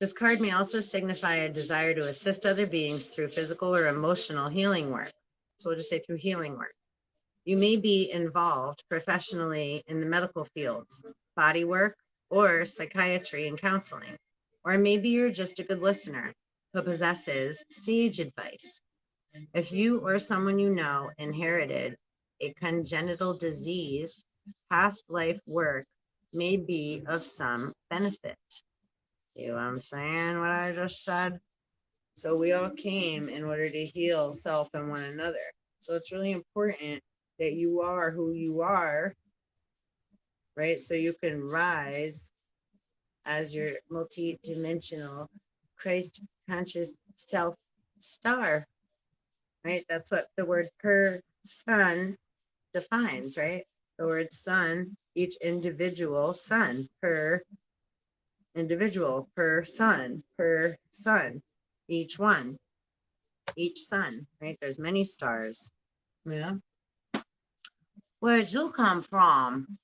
This card may also signify a desire to assist other beings through physical or emotional healing work. So we'll just say through healing work. You may be involved professionally in the medical fields, body work, or psychiatry and counseling. Or maybe you're just a good listener who possesses sage advice. If you or someone you know inherited a congenital disease, past life work may be of some benefit. See what I'm saying? What I just said? So we all came in order to heal self and one another. So it's really important that you are who you are, right? So you can rise as your multi-dimensional Christ conscious self star, right? That's what the word per sun defines, right? The word sun, each individual sun, per individual, per sun, each one, each sun, right? There's many stars. Yeah. Where'd you come from?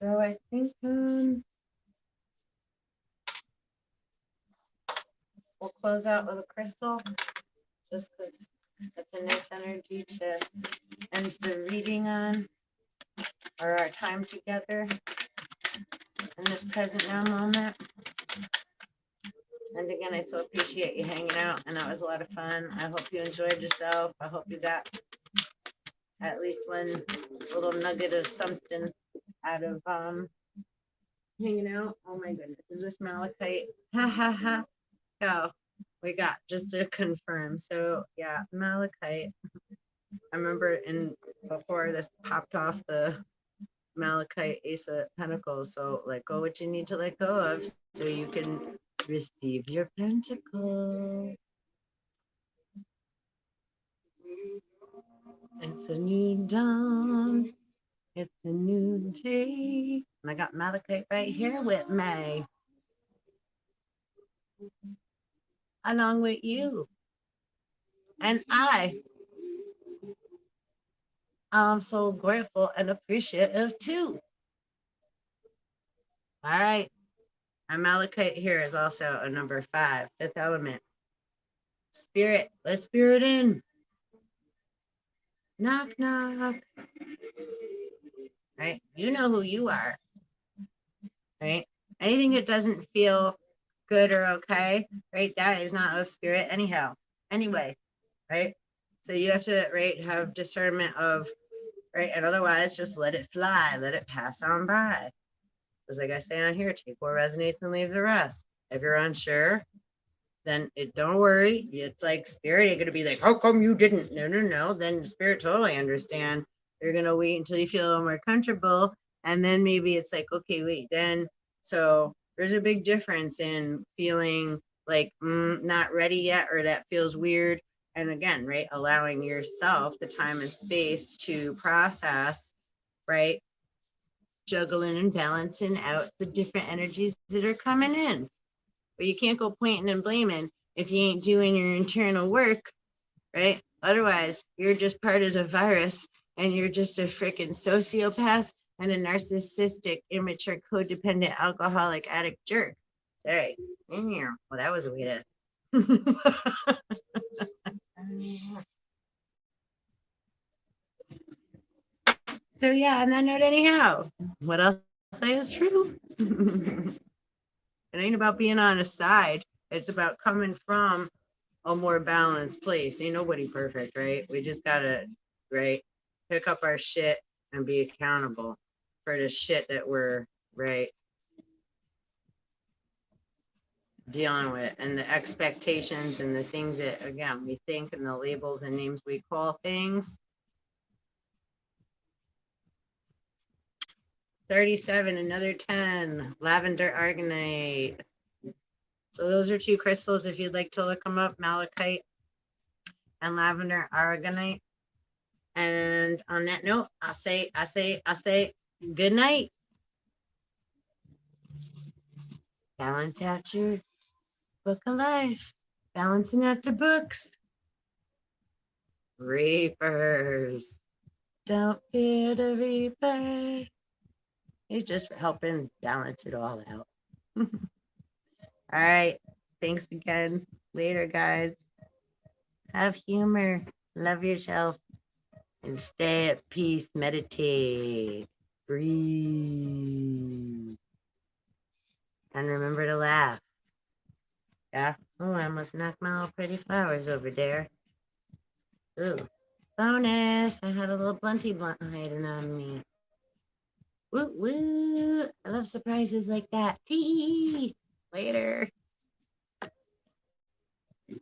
So I think we'll close out with a crystal, just because it's a nice energy to end the reading on, or our time together in this present now moment. And again, I so appreciate you hanging out, and that was a lot of fun. I hope you enjoyed yourself. I hope you got at least one little nugget of something out of hanging out. Oh my goodness, is this malachite? Ha ha ha. Oh, we got just to confirm. So yeah, malachite. I remember before this popped off the malachite ace of pentacles. So let go what you need to let go of so you can receive your pentacle. It's a new dawn. It's a new day. And I got malachite right here with me, along with you. And I'm so grateful and appreciative too. All right. And malachite here is also a number 5, fifth element. Spirit, let spirit in. Knock, knock. Right? You know who you are. Right? Anything that doesn't feel good or okay, right? That is not of spirit anyhow. Anyway, right? So you have to, right, have discernment of, right? And otherwise, just let it fly, let it pass on by. Because like I say on here, take what resonates and leave the rest. If you're unsure, then don't worry. It's like spirit ain't gonna be like, how come you didn't? No, no, no. Then spirit totally understand. You're gonna wait until you feel a little more comfortable, and then maybe it's like, okay, wait, then so there's a big difference in feeling like not ready yet, or that feels weird. And again, right, allowing yourself the time and space to process, right, juggling and balancing out the different energies that are coming in. But you can't go pointing and blaming if you ain't doing your internal work, right? Otherwise, you're just part of the virus and you're just a freaking sociopath and a narcissistic, immature, codependent, alcoholic, addict jerk. Sorry. Well, that was weird. So, yeah, on that note, anyhow, what else I say is true. It ain't about being on a side. It's about coming from a more balanced place. Ain't nobody perfect, right? We just gotta, right, pick up our shit and be accountable for the shit that we're, right, dealing with, and the expectations and the things that, again, we think, and the labels and names we call things. 37, another 10, lavender argonite. So those are two crystals if you'd like to look them up, malachite and lavender aragonite. And on that note, I'll say, good night. Balance out your book of life. Balancing out the books. Reapers. Don't fear the reaper. He's just helping balance it all out. All right. Thanks again. Later, guys. Have humor. Love yourself. And stay at peace. Meditate. Breathe. And remember to laugh. Yeah? Oh, I almost knocked my little pretty flowers over there. Ooh. Bonus. I had a little blunty blunt hiding on me. Woo woo. I love surprises like that. Tee. Later.